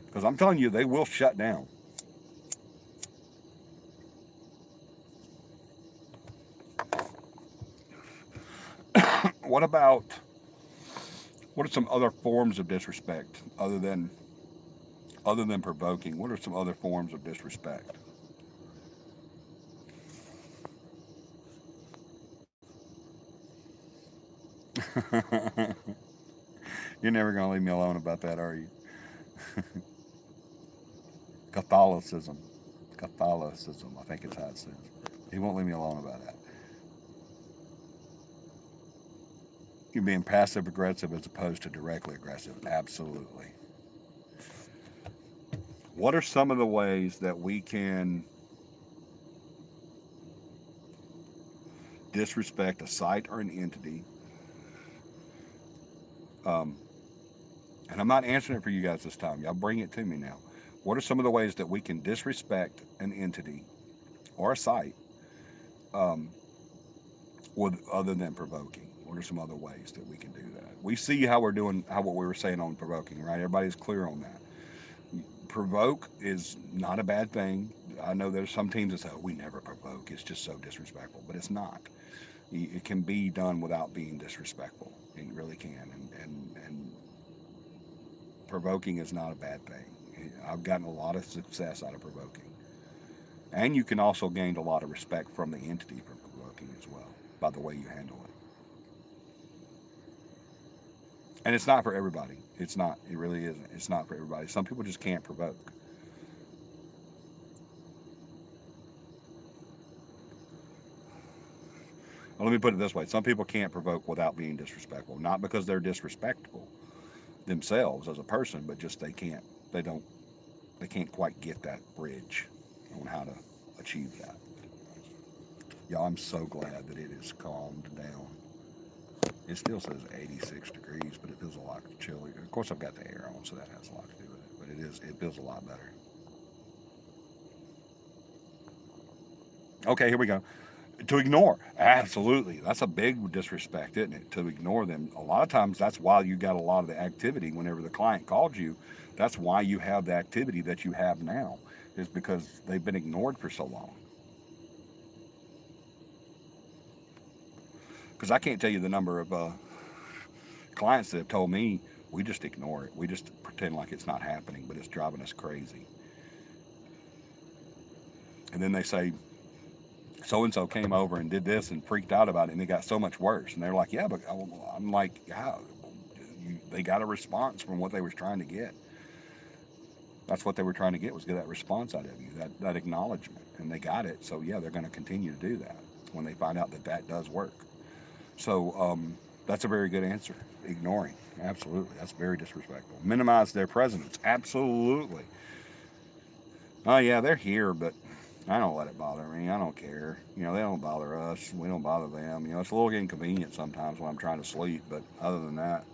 Because I'm telling you, they will shut down. What are some other forms of disrespect other than provoking? What are some other forms of disrespect? You're never going to leave me alone about that, are you? Catholicism. Catholicism, I think it's how it says. He won't leave me alone about that. You're being passive aggressive as opposed to directly aggressive. Absolutely. What are some of the ways that we can disrespect a site or an entity? And I'm not answering it for you guys this time. Y'all bring it to me now. What are some of the ways that we can disrespect an entity or a site um, other than provoking? What are some other ways that we can do that? We see how we're doing, what we were saying on provoking, right? Everybody's clear on that. Provoke is not a bad thing. I know there's some teams that say, oh, we never provoke. It's just so disrespectful. But it's not. It can be done without being disrespectful. It really can. And provoking is not a bad thing. I've gotten a lot of success out of provoking. And you can also gain a lot of respect from the entity for provoking as well, by the way you handle it. And it's not for everybody. It's not. It really isn't. It's not for everybody. Some people just can't provoke. Well, let me put it this way. Some people can't provoke without being disrespectful. Not because they're disrespectful themselves as a person, but just they can't. They can't quite get that bridge on how to achieve that. Y'all, I'm so glad that it is calmed down. It still says 86 degrees, but it feels a lot chillier. Of course, I've got the air on, so that has a lot to do with it. But it feels a lot better. Okay, here we go. To ignore, absolutely. That's a big disrespect, isn't it? To ignore them. A lot of times, that's why you got a lot of the activity whenever the client called you. That's why you have the activity that you have now, is because they've been ignored for so long. Because I can't tell you the number of clients that have told me, we just ignore it. We just pretend like it's not happening, but it's driving us crazy. And then they say, so and so came over and did this and freaked out about it, and it got so much worse. And they're like, yeah, but I'm like, how? They got a response from what they were trying to get. That's what they were trying to get, was get that response out of you, that acknowledgement, and they got it. So yeah, they're going to continue to do that when they find out that that does work. So that's a very good answer. Ignoring, absolutely, that's very disrespectful. Minimize their presence, absolutely. Oh yeah, they're here, but I don't let it bother me. I don't care. They don't bother us. We don't bother them. It's a little inconvenient sometimes when I'm trying to sleep, but other than that,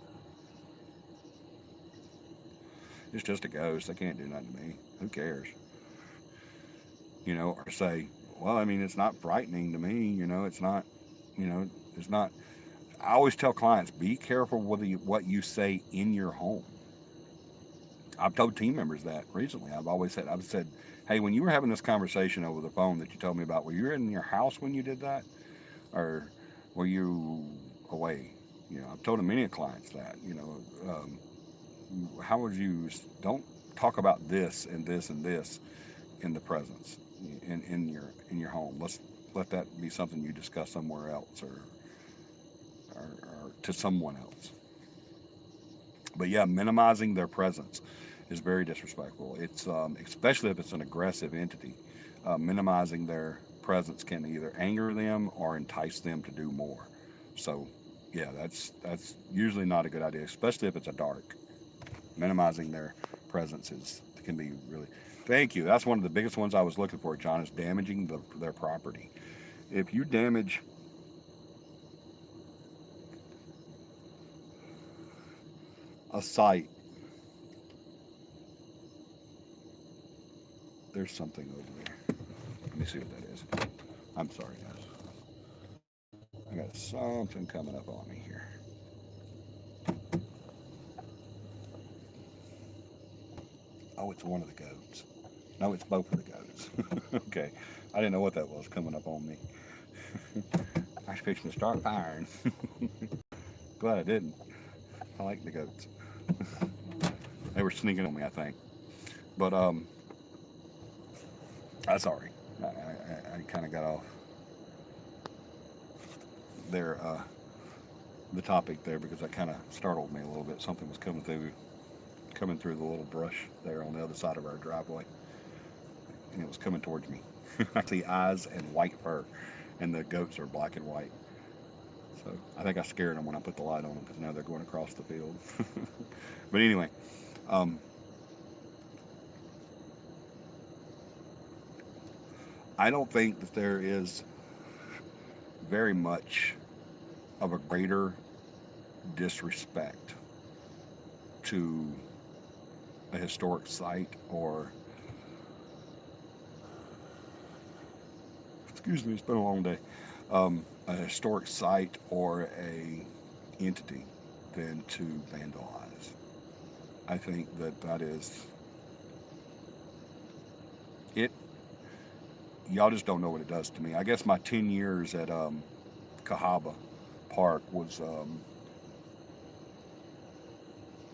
it's just a ghost. They can't do nothing to me. Who cares? Or say, well, I mean, it's not frightening to me. It's not, you know, it's not. I always tell clients, be careful with what you say in your home. I've told team members that recently. I've said, hey, when you were having this conversation over the phone that you told me about, were you in your house when you did that? Or were you away? I've told many clients that, how would you, don't talk about this and this and this in the presence in your home. Let's let that be something you discuss somewhere else or to someone else. But yeah, minimizing their presence is very disrespectful. It's especially if it's an aggressive entity. Minimizing their presence can either anger them or entice them to do more. So yeah, that's usually not a good idea, especially if it's a dark. Minimizing their presence can be really. Thank you. That's one of the biggest ones I was looking for, John, is damaging their property. If you damage a site. There's something over there. Let me see what that is. I'm sorry, guys. I got something coming up on me here. Oh, it's one of the goats. No, it's both of the goats. Okay. I didn't know what that was coming up on me. I was fixing to start firing. Glad I didn't. I like the goats. They were sneaking on me, I think. But sorry. I kind of got off there, the topic there, because that kind of startled me a little bit. Something was coming through the little brush there on the other side of our driveway, and it was coming towards me. I see eyes and white fur, and the goats are black and white. So I think I scared them when I put the light on them, because now they're going across the field. But anyway, um, I don't think that there is very much of a greater disrespect to a historic site, or, excuse me, it's been a long day, a historic site or a entity than to vandalize. I think that that is it. Y'all just don't know what it does to me. I guess my 10 years at Cahaba Park was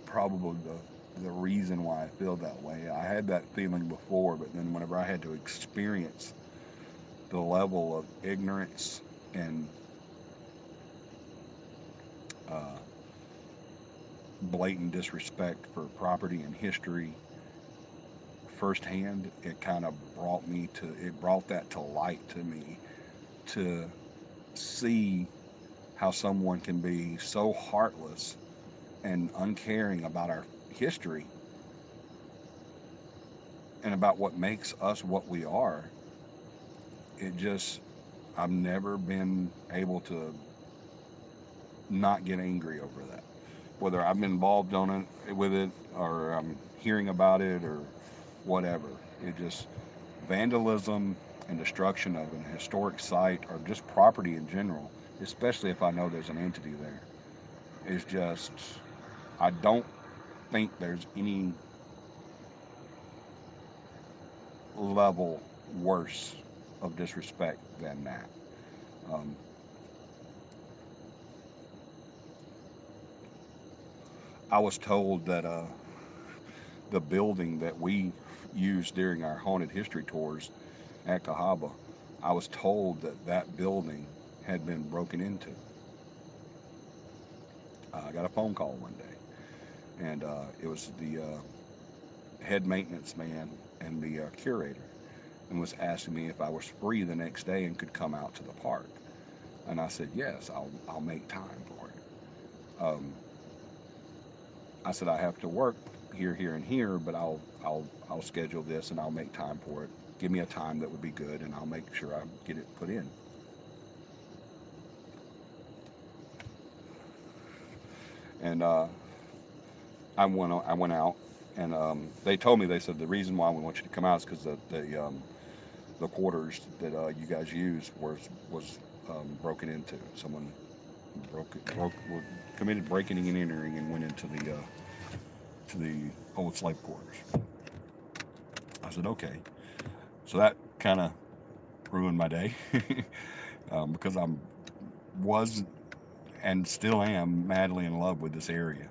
probably the reason why I feel that way. I had that feeling before, but then whenever I had to experience the level of ignorance and uh, blatant disrespect for property and history firsthand, it kind of brought that to light to me, to see how someone can be so heartless and uncaring about our history and about what makes us what we are. It just, I've never been able to not get angry over that. Whether I've been involved on it with it, or I'm hearing about it, or whatever. It just, vandalism and destruction of an historic site, or just property in general, especially if I know there's an entity there, is just, I don't think there's any level worse of disrespect than that. Um, I was told that the building that we used during our haunted history tours at Cahaba, I was told that that building had been broken into. I got a phone call one day, and it was the head maintenance man and the curator, and was asking me if I was free the next day and could come out to the park. And I said, yes, I'll make time for it. I said, I have to work here, here, and here, but I'll schedule this and I'll make time for it. Give me a time that would be good, and I'll make sure I get it put in. And I went out, and they told me, they said the reason why we want you to come out is because the quarters that you guys used was broken into. Someone committed breaking and entering and went into the old slave quarters. I said, okay. So that kind of ruined my day, because was and still am madly in love with this area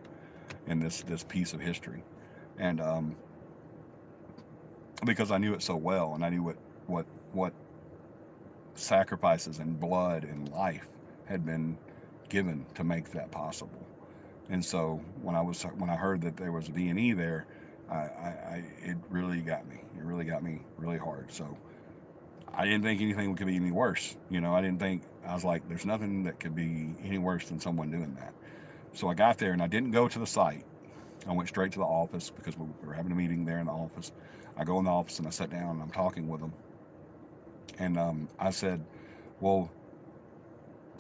and this piece of history, and because I knew it so well, and I knew what sacrifices and blood and life had been given to make that possible. And so when I heard that there was a D&E there, it really got me. It really got me really hard. So I didn't think anything could be any worse. I was like, there's nothing that could be any worse than someone doing that. So I got there, and I didn't go to the site. I went straight to the office, because we were having a meeting there in the office. I go in the office and I sat down and I'm talking with them. And I said, well,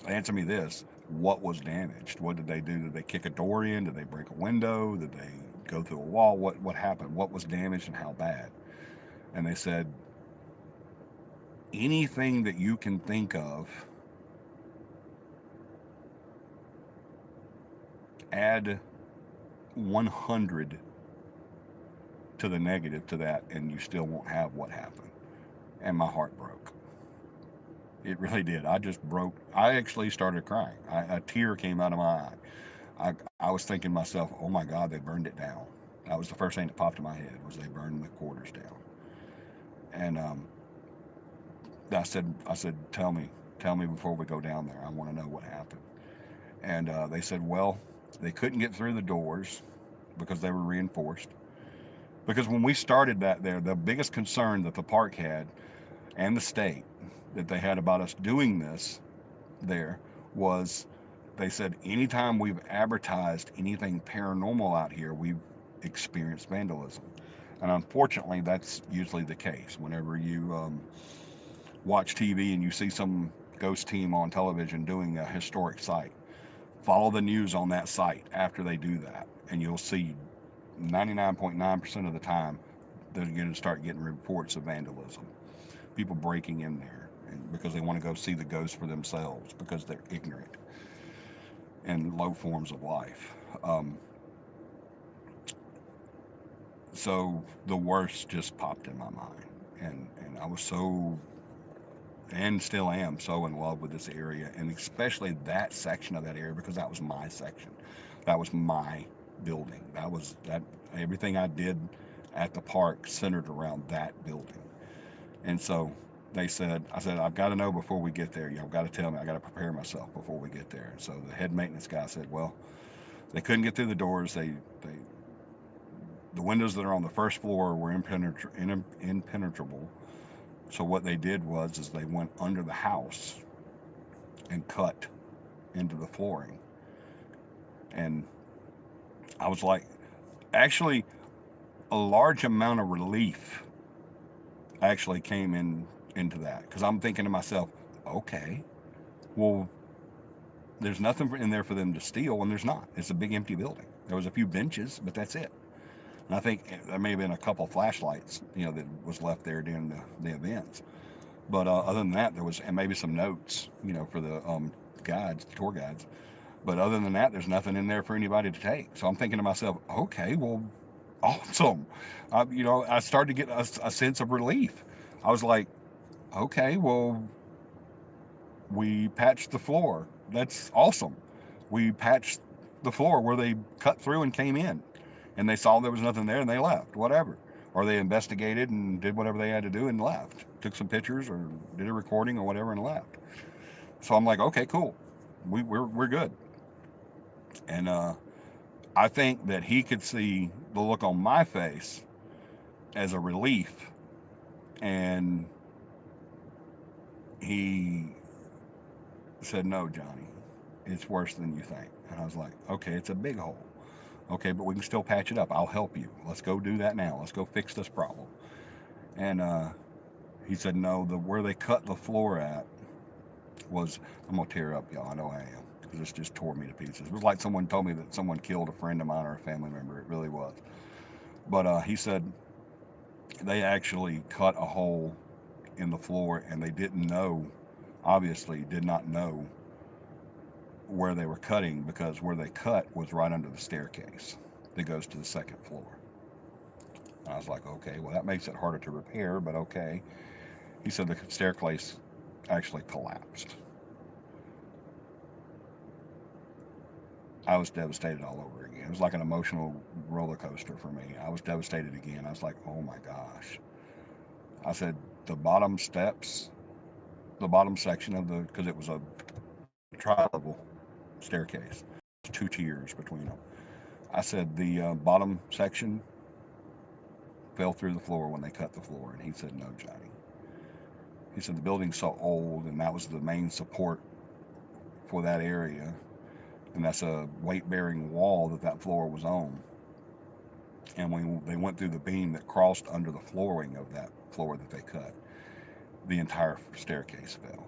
answer me this. what was damaged. What did they do? Did they kick a door in? Did they break a window? Did they go through a wall? What happened? What was damaged and how bad? And they said, anything that you can think of, add 100 to the negative to that, and you still won't have what happened. And my heart broke. It really did. I just broke. I actually started crying. A tear came out of my eye. I was thinking to myself, oh my God, they burned it down. That was the first thing that popped in my head, was they burned the quarters down. And I said, tell me before we go down there. I want to know what happened. And they said, well, they couldn't get through the doors because they were reinforced. Because when we started that there, the biggest concern that the park had, and the state, that they had about us doing this there, was they said anytime we've advertised anything paranormal out here, we've experienced vandalism. And unfortunately, that's usually the case. Whenever you watch TV and you see some ghost team on television doing a historic site, follow the news on that site after they do that, and you'll see 99.9% of the time they're going to start getting reports of vandalism. People breaking in there because they want to go see the ghost for themselves because they're ignorant and low forms of life. So the worst just popped in my mind, and I was so, and still am so, in love with this area, and especially that section of that area, because that was my section, that was my building, that everything I did at the park centered around that building. And so I said, I've got to know before we get there. You've got to tell me. I got to prepare myself before we get there. And so the head maintenance guy said, well, they couldn't get through the doors. The windows that are on the first floor were impenetrable. So what they did is they went under the house and cut into the flooring. And I was like, actually, a large amount of relief actually came into that, because I'm thinking to myself, okay, well, there's nothing in there for them to steal, and there's not. It's a big empty building. There was a few benches, but that's it. And I think there may have been a couple of flashlights, that was left there during the events. But other than that, there was, and maybe some notes, for the guides, the tour guides. But other than that, there's nothing in there for anybody to take. So I'm thinking to myself, okay, well, awesome. I started to get a sense of relief. I was like, okay, well, we patched the floor. That's awesome. We patched the floor where they cut through and came in, and they saw there was nothing there and they left, whatever. Or they investigated and did whatever they had to do and left. Took some pictures or did a recording or whatever and left. So I'm like, okay, cool. We're good. And I think that he could see the look on my face as a relief, and he said, no, Johnny, it's worse than you think. And I was like, okay, it's a big hole. Okay, but we can still patch it up. I'll help you. Let's go do that now. Let's go fix this problem. And he said, no, where they cut the floor at was, I'm going to tear up, y'all. I know I am, because this just tore me to pieces. It was like someone told me that someone killed a friend of mine or a family member. It really was. But he said they actually cut a hole in the floor, and they didn't know, obviously did not know where they were cutting, because where they cut was right under the staircase that goes to the second floor. And I was like, okay, well, that makes it harder to repair, but okay. He said the staircase actually collapsed. I was devastated all over again. It was like an emotional roller coaster for me. I was devastated again. I was like, oh my gosh. I said, the bottom steps, the bottom section of because it was a tri-level staircase, 2 tiers between them. I said, the bottom section fell through the floor when they cut the floor. And he said, no, Johnny. He said, the building's so old, and that was the main support for that area. And that's a weight-bearing wall that floor was on. And when they went through the beam that crossed under the flooring of that floor that they cut, the entire staircase fell.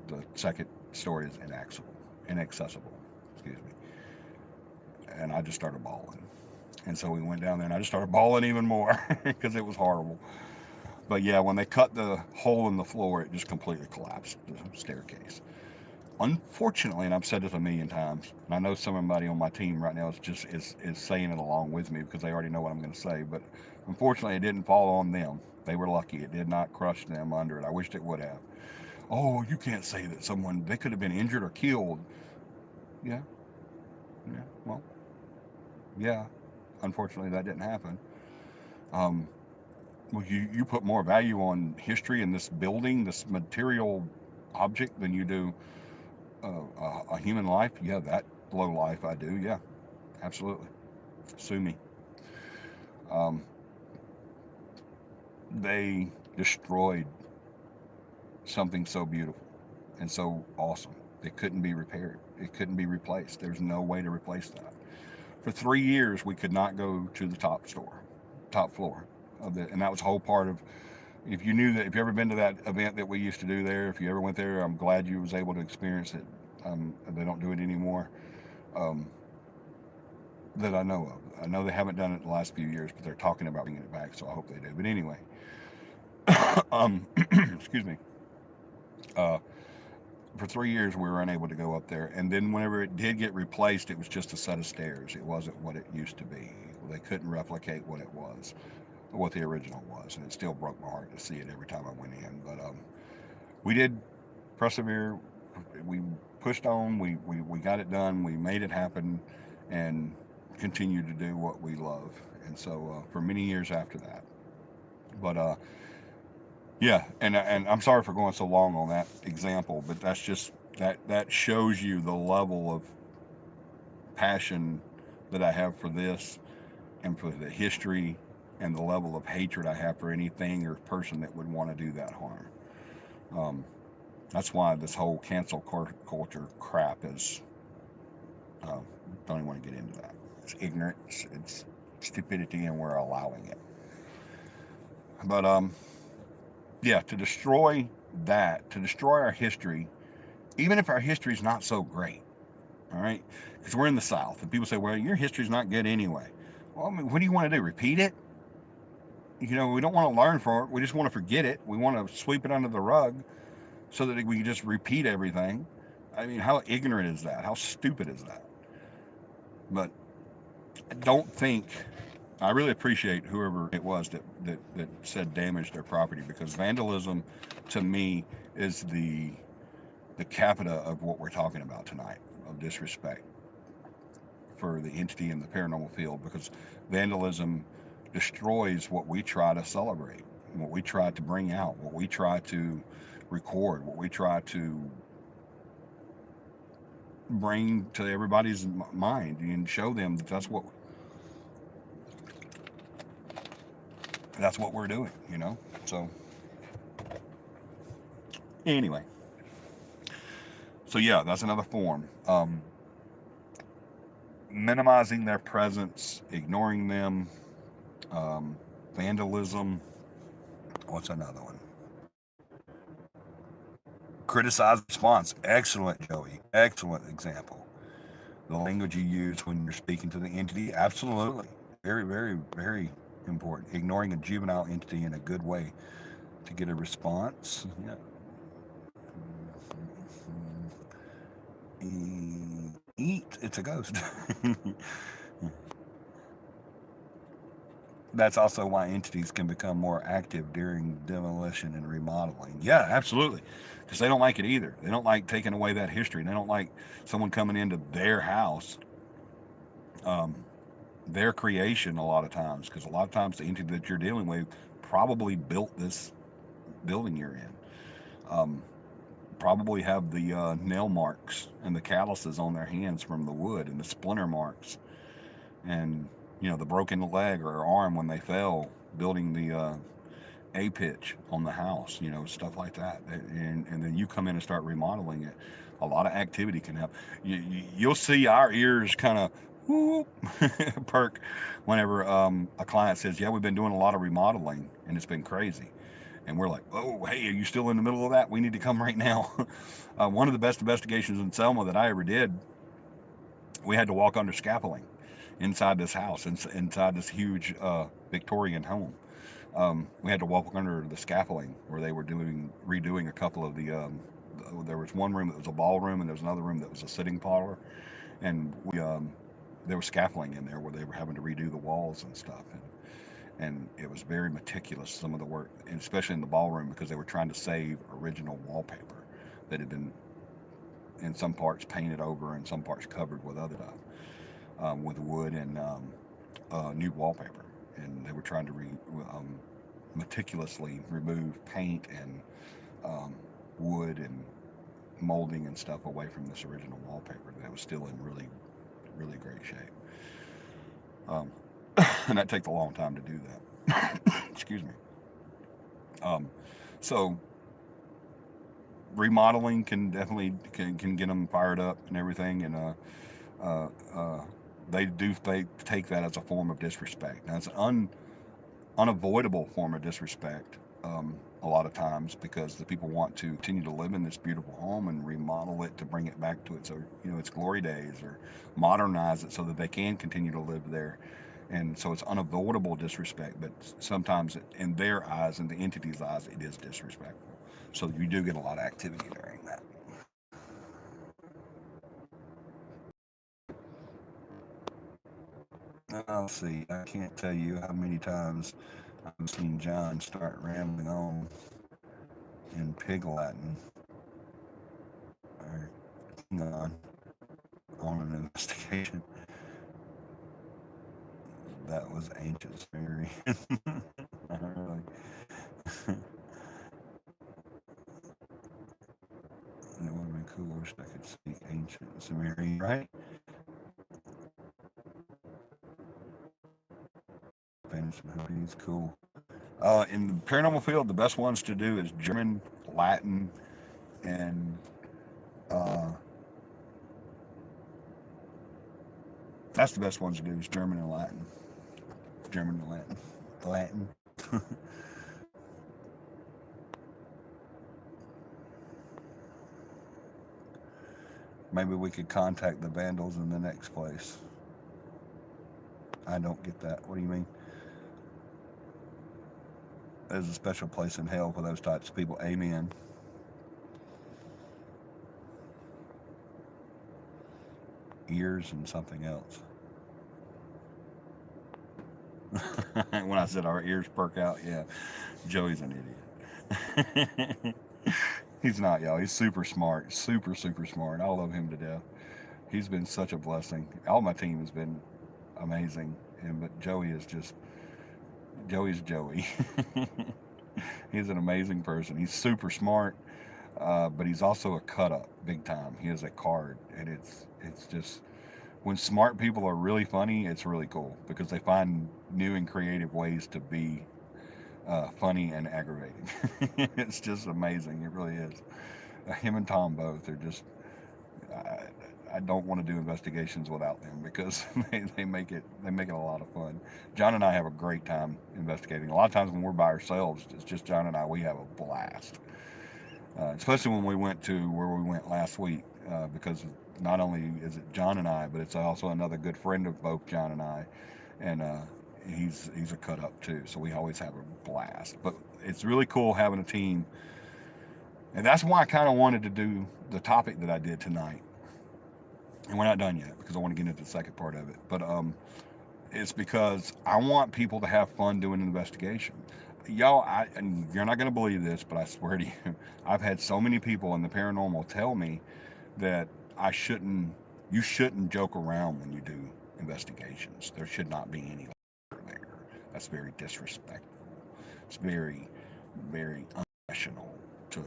The second story is inaccessible. inaccessible. Excuse me. And I just started bawling. And so we went down there, and I just started bawling even more because it was horrible. But yeah, when they cut the hole in the floor, it just completely collapsed the staircase. Unfortunately, and I've said this a million times, and I know somebody on my team right now is saying it along with me because they already know what I'm going to say. But unfortunately, it didn't fall on them. They were lucky; it did not crush them under it. I wished it would have. Oh, you can't say that they could have been injured or killed. Yeah, yeah. Well, yeah. Unfortunately, that didn't happen. Um, well, you put more value on history in this building, this material object, than you do a human life. Yeah, that low life I do. Yeah, absolutely. Sue me. Um, they destroyed something so beautiful and so awesome. It couldn't be repaired. It couldn't be replaced. There's no way to replace that. For 3 years, we could not go to the top floor of the, and that was a whole part of. If you knew that, if you ever been to that event that we used to do there, if you ever went there, I'm glad you was able to experience it. They don't do it anymore. Um, that I know of. I know they haven't done it in the last few years, but they're talking about bringing it back, so I hope they do. But anyway, excuse me. Uh, for 3 years, we were unable to go up there, and then whenever it did get replaced, it was just a set of stairs. It wasn't what it used to be. They couldn't replicate what it was, what the original was, and it still broke my heart to see it every time I went in. But we did persevere. We pushed on. We got it done. We made it happen, and continued to do what we love. And so for many years after that. But yeah, and I'm sorry for going so long on that example, but that's just that shows you the level of passion that I have for this and for the history and the level of hatred I have for anything or person that would want to do that harm. Um, that's why this whole cancel culture crap is. Uh, don't even want to get into that. It's ignorance, it's stupidity, and we're allowing it. But yeah, to destroy that, to destroy our history, even if our history is not so great, all right, because we're in the South, and people say, "Well, your history's not good anyway." Well, I mean, what do you want to do? Repeat it? You know, we don't want to learn from it. We just want to forget it. We want to sweep it under the rug so that we can just repeat everything. I mean, how ignorant is that? How stupid is that? But I don't think I really appreciate whoever it was that said damage their property, because vandalism to me is the capita of what we're talking about tonight, of disrespect for the entity in the paranormal field, because vandalism destroys what we try to celebrate, what we try to bring out, what we try to record, what we try to bring to everybody's mind and show them that that's what we're doing, you know. So anyway, so yeah, that's another form. Minimizing their presence, ignoring them, vandalism. What's another one? Criticize response. Excellent, Joey. Excellent example. The language you use when you're speaking to the entity, absolutely. Very, very, very important. Ignoring a juvenile entity in a good way to get a response. Yeah. Eat. It's a ghost. That's also why entities can become more active during demolition and remodeling. Yeah, absolutely. Because they don't like it either. They don't like taking away that history. They don't like someone coming into their house, um, their creation a lot of times. Because a lot of times the entity that you're dealing with probably built this building you're in. Um, Probably have the nail marks and the calluses on their hands from the wood and the splinter marks, and the broken leg or arm when they fell building the a pitch on the house, stuff like that. And then you come in and start remodeling it. A lot of activity can happen. You'll see our ears kind of whoop, perk whenever a client says, "Yeah, we've been doing a lot of remodeling and it's been crazy." And we're like, oh, hey, are you still in the middle of that? We need to come right now. One of the best investigations in Selma that I ever did, we had to walk under scaffolding inside this house, inside this huge Victorian home. We had to walk under the scaffolding where they were redoing a couple of the. There was one room that was a ballroom, and there was another room that was a sitting parlor, and there was scaffolding in there where they were having to redo the walls and stuff. And it was very meticulous, some of the work, and especially in the ballroom, because they were trying to save original wallpaper that had been in some parts painted over and some parts covered with other stuff, with wood and new wallpaper. And they were trying to meticulously remove paint and wood and molding and stuff away from this original wallpaper that was still in really, really great shape. Um, and that takes a long time to do that. Excuse me. Um, so remodeling can definitely can get them fired up and everything, and uh, uh, they take that as a form of disrespect. Now it's an unavoidable form of disrespect a lot of times, because the people want to continue to live in this beautiful home and remodel it to bring it back to its its glory days, or modernize it so that they can continue to live there. And so it's unavoidable disrespect, but sometimes in their eyes and the entity's eyes, it is disrespectful. So you do get a lot of activity during that. I'll see. I can't tell you how many times I've seen John start rambling on in pig Latin, or on an investigation that was ancient Sumerian. I really, it would have been cool if I could speak ancient Sumerian, right? Painted some hoodies, cool. In the paranormal field, the best ones to do is German, Latin, and uh, that's the best ones to do is German and Latin. German and Latin. Latin. Maybe we could contact the Vandals in the next place. I don't get that. What do you mean? There's a special place in hell for those types of people. Amen. Ears and something else. When I said our ears perk out, yeah, Joey's an idiot. He's not, y'all. He's super smart. Super, super smart. I love him to death. He's been such a blessing. All my team has been amazing. But Joey is just, Joey's Joey. He's an amazing person. He's super smart, but he's also a cut up big time. He is a card, and it's just, when smart people are really funny, it's really cool because they find new and creative ways to be funny and aggravating. It's just amazing. It really is. Him and Tom both are just. I don't want to do investigations without them because they make it a lot of fun. John and I have a great time investigating. A lot of times when we're by ourselves, it's just John and I. We have a blast. Especially when we went to where we went last week, because not only is it John and I, but it's also another good friend of both John and I, and he's a cut up too. So we always have a blast. But it's really cool having a team, and that's why I kind of wanted to do the topic that I did tonight. And we're not done yet because I want to get into the second part of it. But it's because I want people to have fun doing an investigation. Y'all, and you're not going to believe this, but I swear to you, I've had so many people in the paranormal tell me that you shouldn't joke around when you do investigations. There should not be any laughter there. That's very disrespectful. It's very, very unprofessional to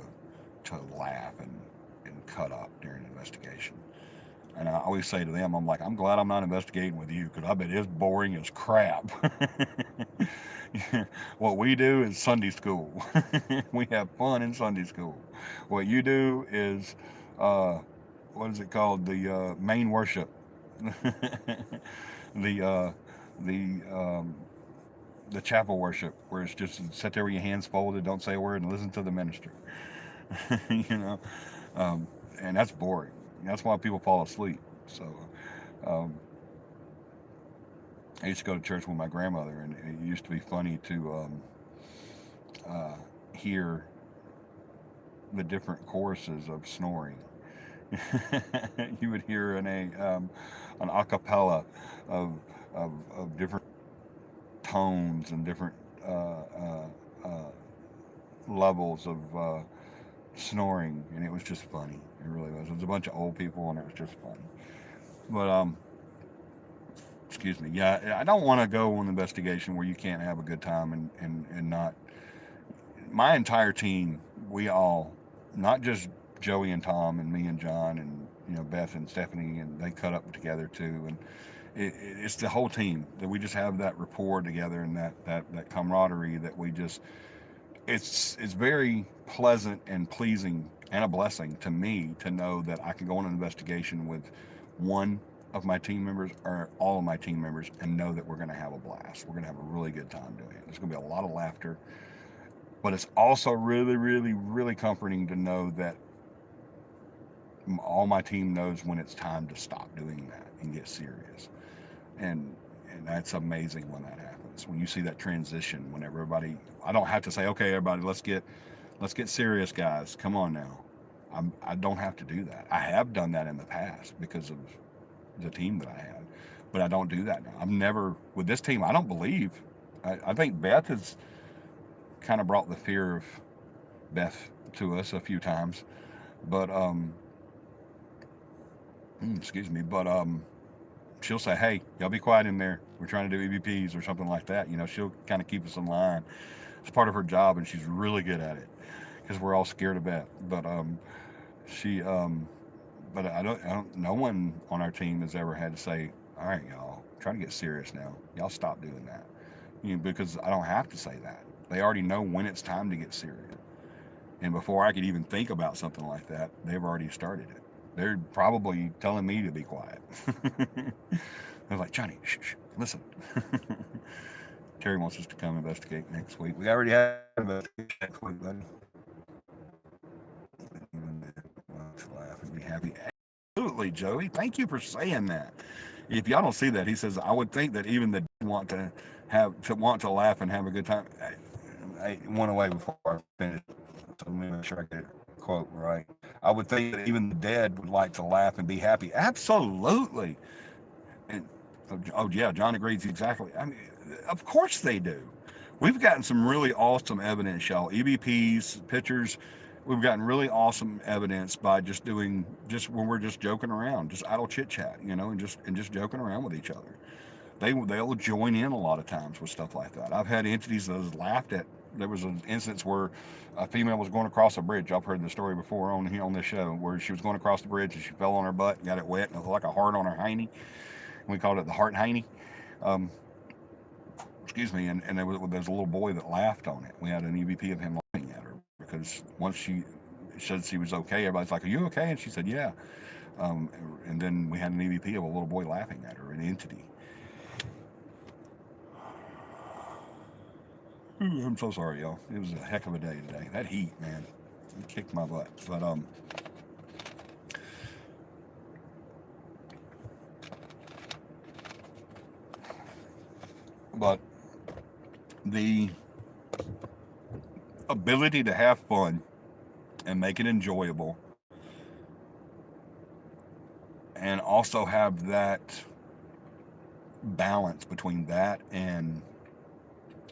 laugh and cut up during an investigation. And I always say to them, I'm like, I'm glad I'm not investigating with you because I bet it's boring as crap. What we do is Sunday school. We have fun in Sunday school. What you do is, what is it called? The main worship. the the the chapel worship where it's just sit there with your hands folded, don't say a word, and listen to the minister. you know, um, and that's boring. That's why people fall asleep. So um, I used to go to church with my grandmother, and it used to be funny to uh, hear the different choruses of snoring. You would hear an a cappella of, of different tones and different uh, uh, uh, levels of snoring, and it was just funny. It really was. It was a bunch of old people, and it was just funny. But excuse me. Yeah, I don't want to go on an investigation where you can't have a good time and not. My entire team, we all, not just Joey and Tom and me and John and Beth and Stephanie, and they cut up together too, and it's the whole team that we just have that rapport together and that camaraderie that we just it's very pleasant and pleasing and a blessing to me to know that I can go on an investigation with one of my team members or all of my team members and know that we're going to have a blast. We're going to have a really good time doing it. There's going to be a lot of laughter, but it's also really, really, really comforting to know that all my team knows when it's time to stop doing that and get serious. And and that's amazing when that happens. When you see that transition, when everybody, I don't have to say, okay, everybody, let's get serious, guys. Come on now. I don't have to do that. I have done that in the past because of the team that I had, but I don't do that now. I've never with this team. I don't believe. I think Beth has kind of brought the fear of Beth to us a few times, but excuse me, but she'll say, "Hey, y'all be quiet in there. We're trying to do EVPs or something like that." She'll kind of keep us in line. It's part of her job, and she's really good at it because we're all scared of Beth. But she, but I don't. No one on our team has ever had to say, "All right, y'all, try to get serious now. Y'all stop doing that." Because I don't have to say that. They already know when it's time to get serious. And before I could even think about something like that, they've already started it. They're probably telling me to be quiet. I was like, Johnny, shh, shh, listen. Terry wants us to come investigate next week. We already have an investigation next week, buddy. Laugh and be happy. Absolutely, Joey. Thank you for saying that. If y'all don't see that, he says, I would think that even the want to laugh and have a good time. I went away before I finished, so let me make sure I get the quote right. I would think that even the dead would like to laugh and be happy. Absolutely. And oh yeah, John agrees exactly. I mean, of course they do. We've gotten some really awesome evidence, y'all. EVPs, pictures. We've gotten really awesome evidence by just when we're just joking around, just idle chit chat, and just joking around with each other. They'll join in a lot of times with stuff like that. I've had entities that has laughed at. There was an instance where a female was going across a bridge. I've heard the story before on this show where she was going across the bridge and she fell on her butt and got it wet and it was like a heart on her hiney. We called it the heart hiney. Um, excuse me. And there was a little boy that laughed on it. We had an EVP of him laughing at her because once she said she was okay, everybody's like, "Are you okay?" And she said, "Yeah." Um, and then we had an EVP of a little boy laughing at her, an entity. I'm so sorry, y'all. It was a heck of a day today. That heat, man, it kicked my butt. But the ability to have fun and make it enjoyable, and also have that balance between that and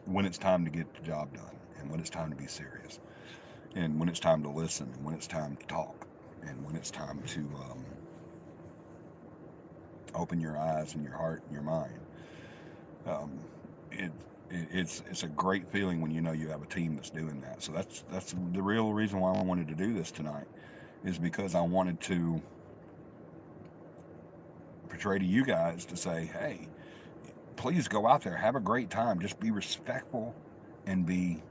when it's time to get the job done, and when it's time to be serious, and when it's time to listen, and when it's time to talk, and when it's time to open your eyes and your heart and your mind. Um, it, it's a great feeling when you know you have a team that's doing that. So that's the real reason why I wanted to do this tonight, is because I wanted to portray to you guys to say, hey, please go out there, have a great time, just be respectful and be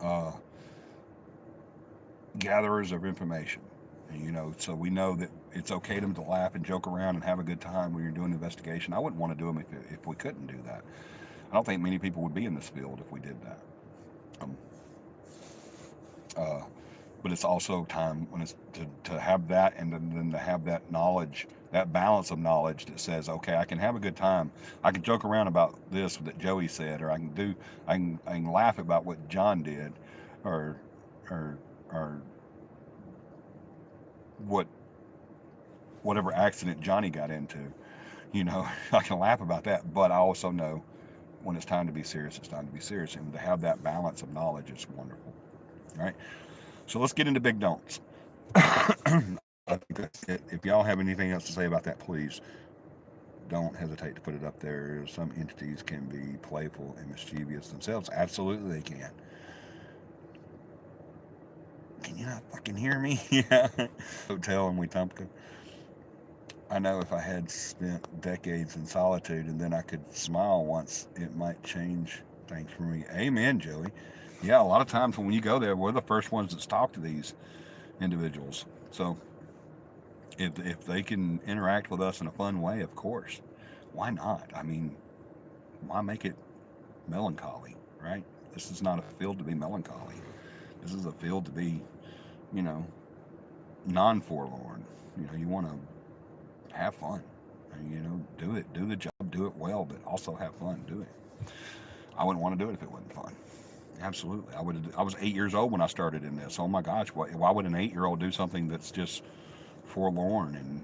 uh, gatherers of information. So we know that it's okay to laugh and joke around and have a good time when you're doing an investigation. I wouldn't want to do them if we couldn't do that. I don't think many people would be in this field if we did that. Um, uh, but it's also time when it's to have that, and then to have that knowledge, that balance of knowledge that says, okay, I can have a good time. I can joke around about this that Joey said, or I can laugh about what John did, or or or what whatever accident Johnny got into. You know, I can laugh about that, but I also know when it's time to be serious, it's time to be serious, and to have that balance of knowledge is wonderful. All right, so let's get into big don'ts. I think that's it. If y'all have anything else to say about that, please don't hesitate to put it up there. Some entities can be playful and mischievous themselves. Absolutely, they can. Can you not fucking hear me? Yeah. Hotel in Wetumpka. I know if I had spent decades in solitude and then I could smile once, it might change things for me. Amen, Joey. Yeah, a lot of times when you go there, we're the first ones that talk to these individuals. So if they can interact with us in a fun way, of course, why not? I mean, why make it melancholy, right? This is not a field to be melancholy. This is a field to be, you know, non-forlorn. You know, you want to have fun. You know, do the job, do it well, but also have fun. Do it. I wouldn't want to do it if it wasn't fun. Absolutely, I would. I was 8 years old when I started in this. Oh my gosh, why would an 8-year-old do something that's just forlorn and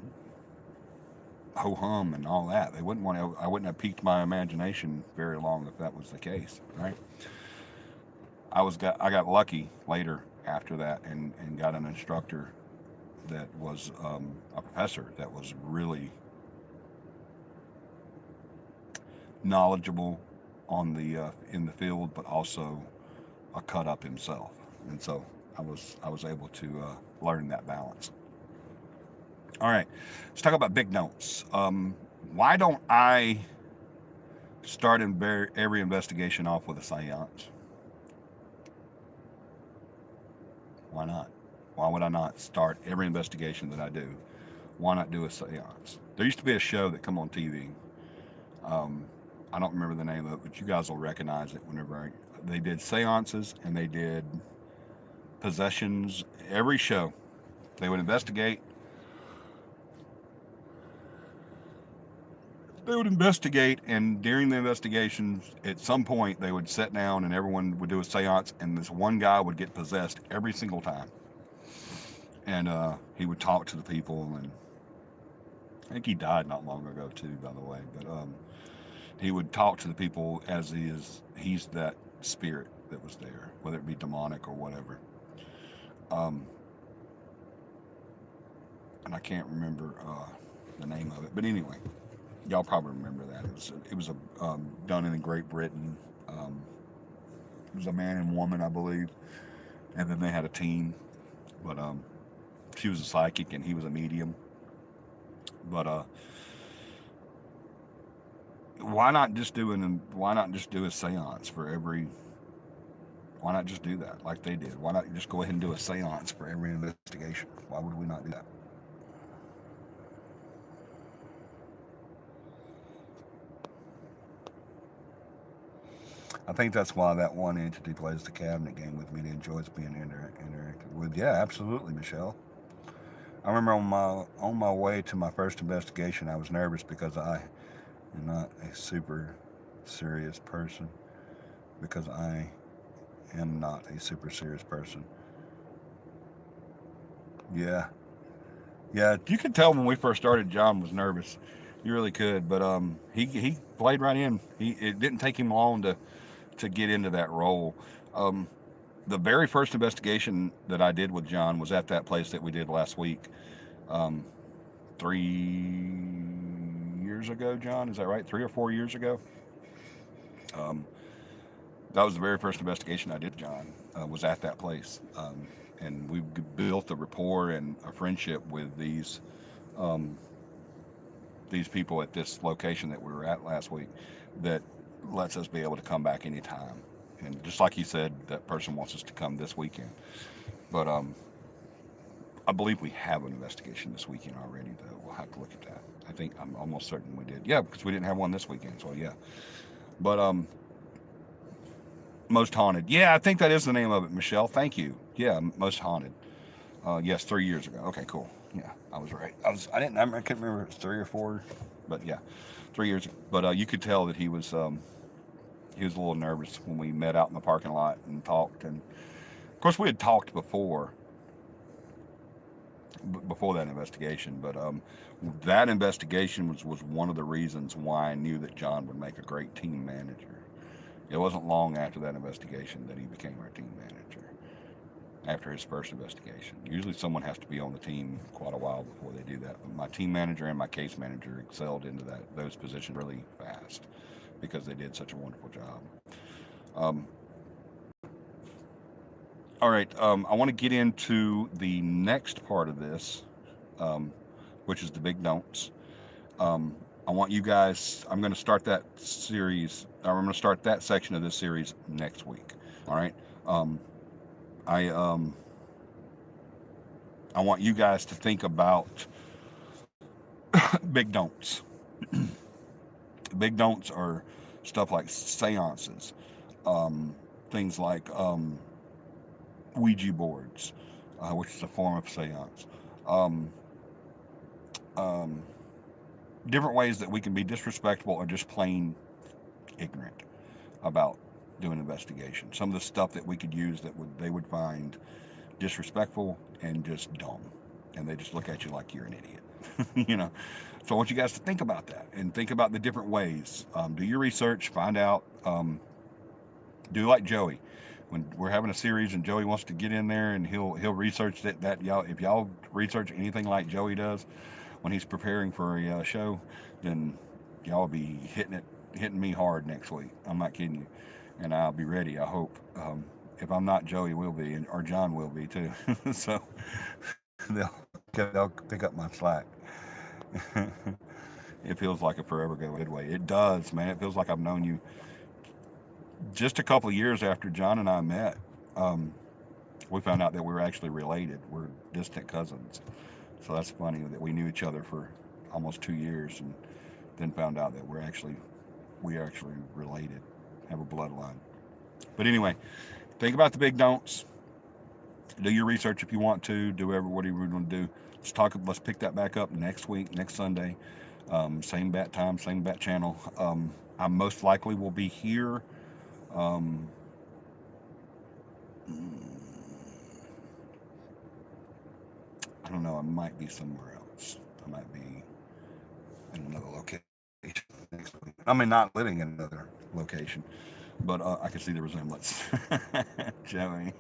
ho hum and all that? They wouldn't want to. I wouldn't have piqued my imagination very long if that was the case, right? I got lucky later after that and got an instructor that was a professor that was really knowledgeable on the in the field, but also a cut up himself, and so I was able to learn that balance. All right, let's talk about big notes. Why don't I start every investigation off with a seance? Why not? Why would I not start every investigation that I do? Why not do a seance? There used to be a show that come on TV. Um, I don't remember the name of it, but you guys will recognize it whenever they did seances and they did possessions. Every show, they would investigate. They would investigate, and during the investigations, at some point, they would sit down and everyone would do a seance, and this one guy would get possessed every single time. And he would talk to the people, and I think he died not long ago, too, by the way. But he would talk to the people as he's that spirit that was there, whether it be demonic or whatever. Um, and I can't remember the name of it, but anyway, y'all probably remember that. It was a done in Great Britain. Um, it was a man and woman, I believe, and then they had a team. But she was a psychic and he was a medium. But why not just do a seance for every? Why not just do that like they did? Why not just go ahead and do a seance for every investigation? Why would we not do that? I think that's why that one entity plays the cabinet game with me and enjoys being interacted with. Yeah, absolutely, Michelle. I remember on my way to my first investigation, I was nervous because I am not a super serious person. Because I am not a super serious person. Yeah, yeah. You could tell when we first started, John was nervous. You really could, but he played right in. It didn't take him long to get into that role. Um, the very first investigation that I did with John was at that place that we did last week. 3 years ago, John, is that right? 3 or 4 years ago. Um, that was the very first investigation I did, John. Was at that place, and we built a rapport and a friendship with um, these people at this location that we were at last week. That lets us be able to come back anytime. And just like you said, that person wants us to come this weekend. But I believe we have an investigation this weekend already, though. We'll have to look at that. I'm almost certain we did. Yeah, because we didn't have one this weekend. So yeah. But Most Haunted. Yeah, I think that is the name of it, Michelle. Thank you. Yeah, Most Haunted. Yes, 3 years ago. Okay, cool. Yeah, I was right. I couldn't remember if it was 3 or 4, but yeah, 3 years ago. But you could tell that he was a little nervous when we met out in the parking lot and talked. And of course, we had talked before that investigation. But that investigation was one of the reasons why I knew that John would make a great team manager. It wasn't long after that investigation that he became our team manager. After his first investigation, usually someone has to be on the team quite a while before they do that. But my team manager and my case manager excelled into those positions really fast because they did such a wonderful job. Um, all right, I want to get into the next part of this, um, which is the big don'ts. I want you guys. I'm going to start that series. Or I'm going to start that section of this series next week. All right. Um, I I want you guys to think about big don'ts. Big don'ts are stuff like seances, um, things like Ouija boards, which is a form of seance. Um, um, Different ways that we can be disrespectful or just plain ignorant about doing investigation. Some of the stuff that we could use that they would find disrespectful and just dumb, and they just look at you like you're an idiot. you know. So I want you guys to think about that and think about the different ways. Do your research, find out. Do like Joey. When we're having a series and Joey wants to get in there and he'll research that y'all, if y'all research anything like Joey does when he's preparing for a show, then y'all will be hitting me hard next week. I'm not kidding you, and I'll be ready. I hope. If I'm not, Joey will be, or John will be too. So they'll pick up my slack. It feels like a forever ago, good way. It does, man. It feels like I've known you just a couple of years after John and I met. Um, we found out that we were actually related. We're distant cousins. So that's funny that we knew each other for almost 2 years and then found out that we are actually related, have a bloodline. But anyway, think about the big don'ts. Do your research if you want to. Do whatever you want to do. Let's pick that back up next week, next Sunday. Same bat time, same bat channel. I most likely will be here. Um, I don't know. I might be somewhere else. I might be in another location next week. I mean, not living in another location, but I can see the resemblance. Joey,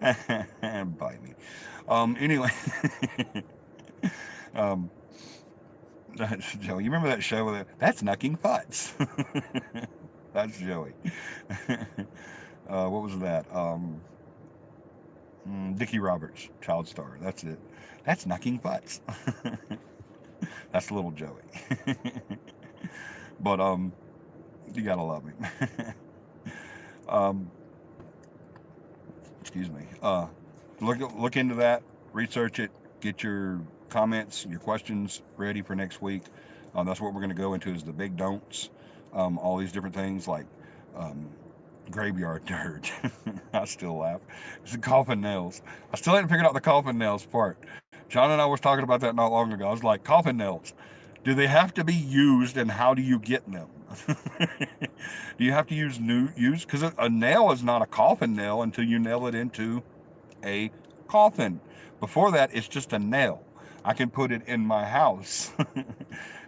bite me. Anyway, um, Joey, you remember that show with that's Knucking Futz? That's Joey. What was that? Dickie Roberts, child star. That's it. That's Knucking Futz. That's little Joey. But you gotta love him. um, excuse me. Look into that, research it, get your comments, your questions ready for next week. That's what we're going to go into is the big don'ts. All these different things like um, graveyard dirt. I still laugh. It's the coffin nails. I still haven't figured out the coffin nails part. John and I was talking about that not long ago. I was like, coffin nails. Do they have to be used, and how do you get them? Do you have to use? Because a nail is not a coffin nail until you nail it into a coffin. Before that, it's just a nail. I can put it in my house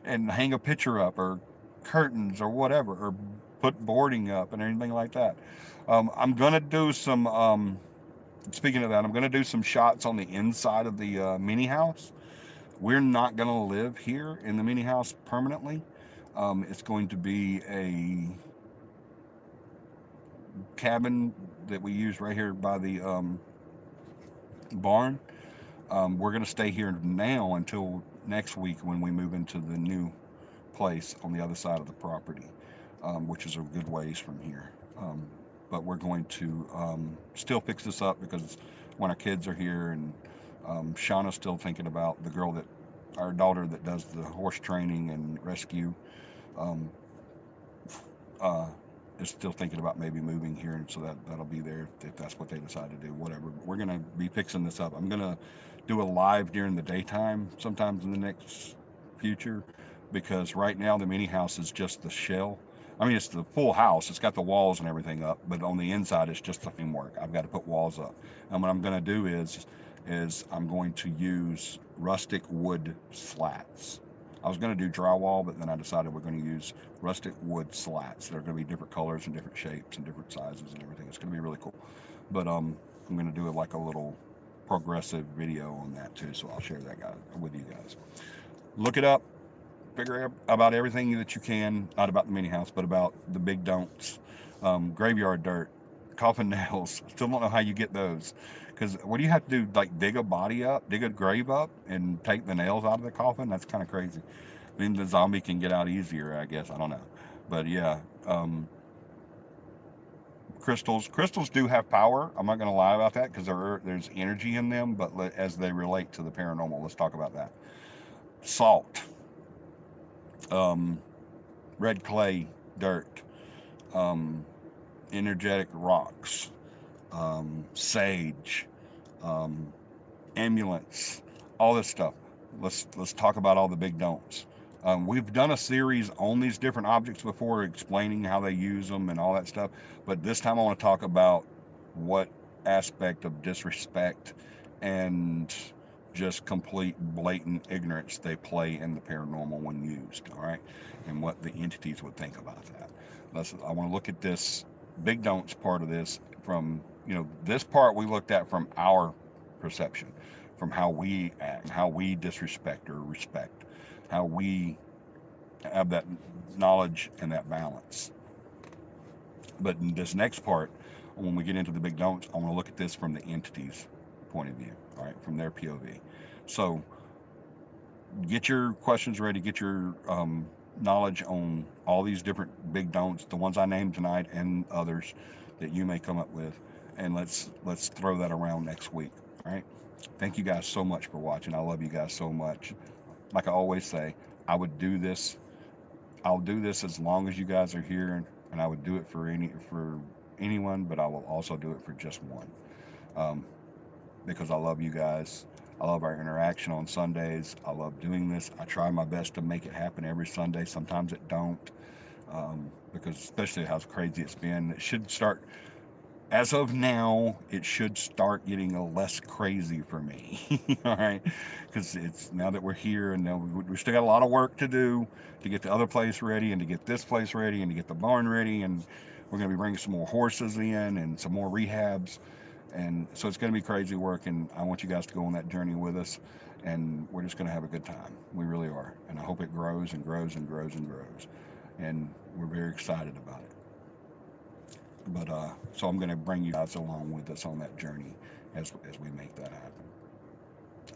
and hang a picture up, or curtains, or whatever, or put boarding up and anything like that. I'm gonna do some. Speaking of that, I'm gonna do some shots on the inside of the mini house. We're not gonna live here in the mini house permanently. It's going to be a cabin that we use right here by the barn. We're going to stay here now until next week when we move into the new place on the other side of the property, which is a good ways from here. But we're going to still fix this up because when our kids are here, and Shauna's still thinking about our daughter that does the horse training and rescue. Um, is still thinking about maybe moving here, and so that'll be there if that's what they decide to do. Whatever. We're gonna be fixing this up. I'm gonna do a live during the daytime, sometimes in the next future, because right now the mini house is just the shell. I mean, it's the full house. It's got the walls and everything up, but on the inside it's just the framework. I've got to put walls up, and what I'm gonna do is I'm going to use rustic wood slats. I was going to do drywall, but then I decided we're going to use rustic wood slats. They're going to be different colors and different shapes and different sizes and everything. It's going to be really cool. But I'm going to do it like a little progressive video on that too, so I'll share that with you guys. Look it up. Figure out about everything that you can, not about the mini house, but about the big don'ts. Graveyard dirt, coffin nails. Still don't know how you get those. Because what do you have to do? Like dig a body up, dig a grave up, and take the nails out of the coffin? That's kind of crazy. I mean, the zombie can get out easier, I guess. I don't know. But yeah, crystals do have power. I'm not going to lie about that because there's energy in them, but as they relate to the paranormal, let's talk about that. Salt, um, red clay, dirt, um, energetic rocks, sage, um, amulets, all this stuff. Let's talk about all the big don'ts. We've done a series on these different objects before, explaining how they use them and all that stuff. But this time I want to talk about what aspect of disrespect and just complete blatant ignorance they play in the paranormal when used. All right, and what the entities would think about that. I want to look at this big don'ts part of this from, this part we looked at from our perception, from how we act, how we disrespect or respect, how we have that knowledge and that balance. But in this next part, when we get into the big don'ts, I want to look at this from the entity's point of view, all right, from their POV. So get your questions ready, get your knowledge on all these different big don'ts, the ones I named tonight and others that you may come up with, and let's throw that around next week. All right. Thank you guys so much for watching. I love you guys so much. Like I always say, I would do this. I'll do this as long as you guys are here, and I would do it for anyone, but I will also do it for just one, because I love you guys. I love our interaction on Sundays. I love doing this. I try my best to make it happen every Sunday. Sometimes it don't, because especially how crazy it's been. It should start. As of now, it should start getting a less crazy for me. All right, because it's now that we're here, and now we still got a lot of work to do to get the other place ready, and to get this place ready, and to get the barn ready, and we're going to be bringing some more horses in and some more rehabs, and so it's going to be crazy work, and I want you guys to go on that journey with us, and we're just going to have a good time. We really are, and I hope it grows and grows and grows and grows, and we're very excited about it. But so I'm going to bring you guys along with us on that journey as we make that happen.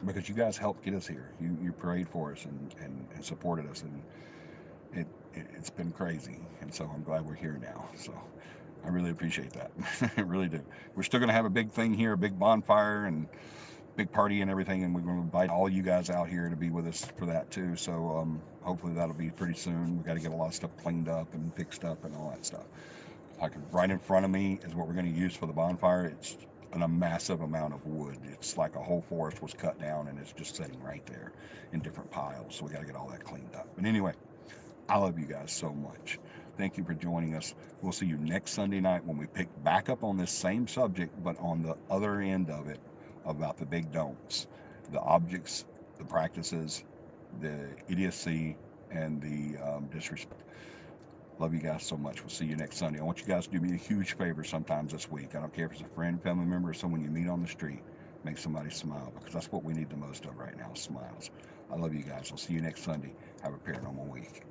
Because you guys helped get us here. You prayed for us and supported us, and it's been crazy. And so I'm glad we're here now. So I really appreciate that. I really do. We're still going to have a big thing here, a big bonfire and big party and everything, and we're going to invite all you guys out here to be with us for that too. So hopefully that'll be pretty soon. We got to get a lot of stuff cleaned up and fixed up and all that stuff. Like right in front of me is what we're going to use for the bonfire. It's a massive amount of wood. It's like a whole forest was cut down, and it's just sitting right there in different piles. So we got to get all that cleaned up. But anyway, I love you guys so much. Thank you for joining us. We'll see you next Sunday night when we pick back up on this same subject, but on the other end of it, about the big don'ts, the objects, the practices, the idiocy, and the disrespect. Love you guys so much. We'll see you next Sunday. I want you guys to do me a huge favor sometimes this week. I don't care if it's a friend, family member, or someone you meet on the street. Make somebody smile, because that's what we need the most of right now, smiles. I love you guys. I'll see you next Sunday. Have a paranormal week.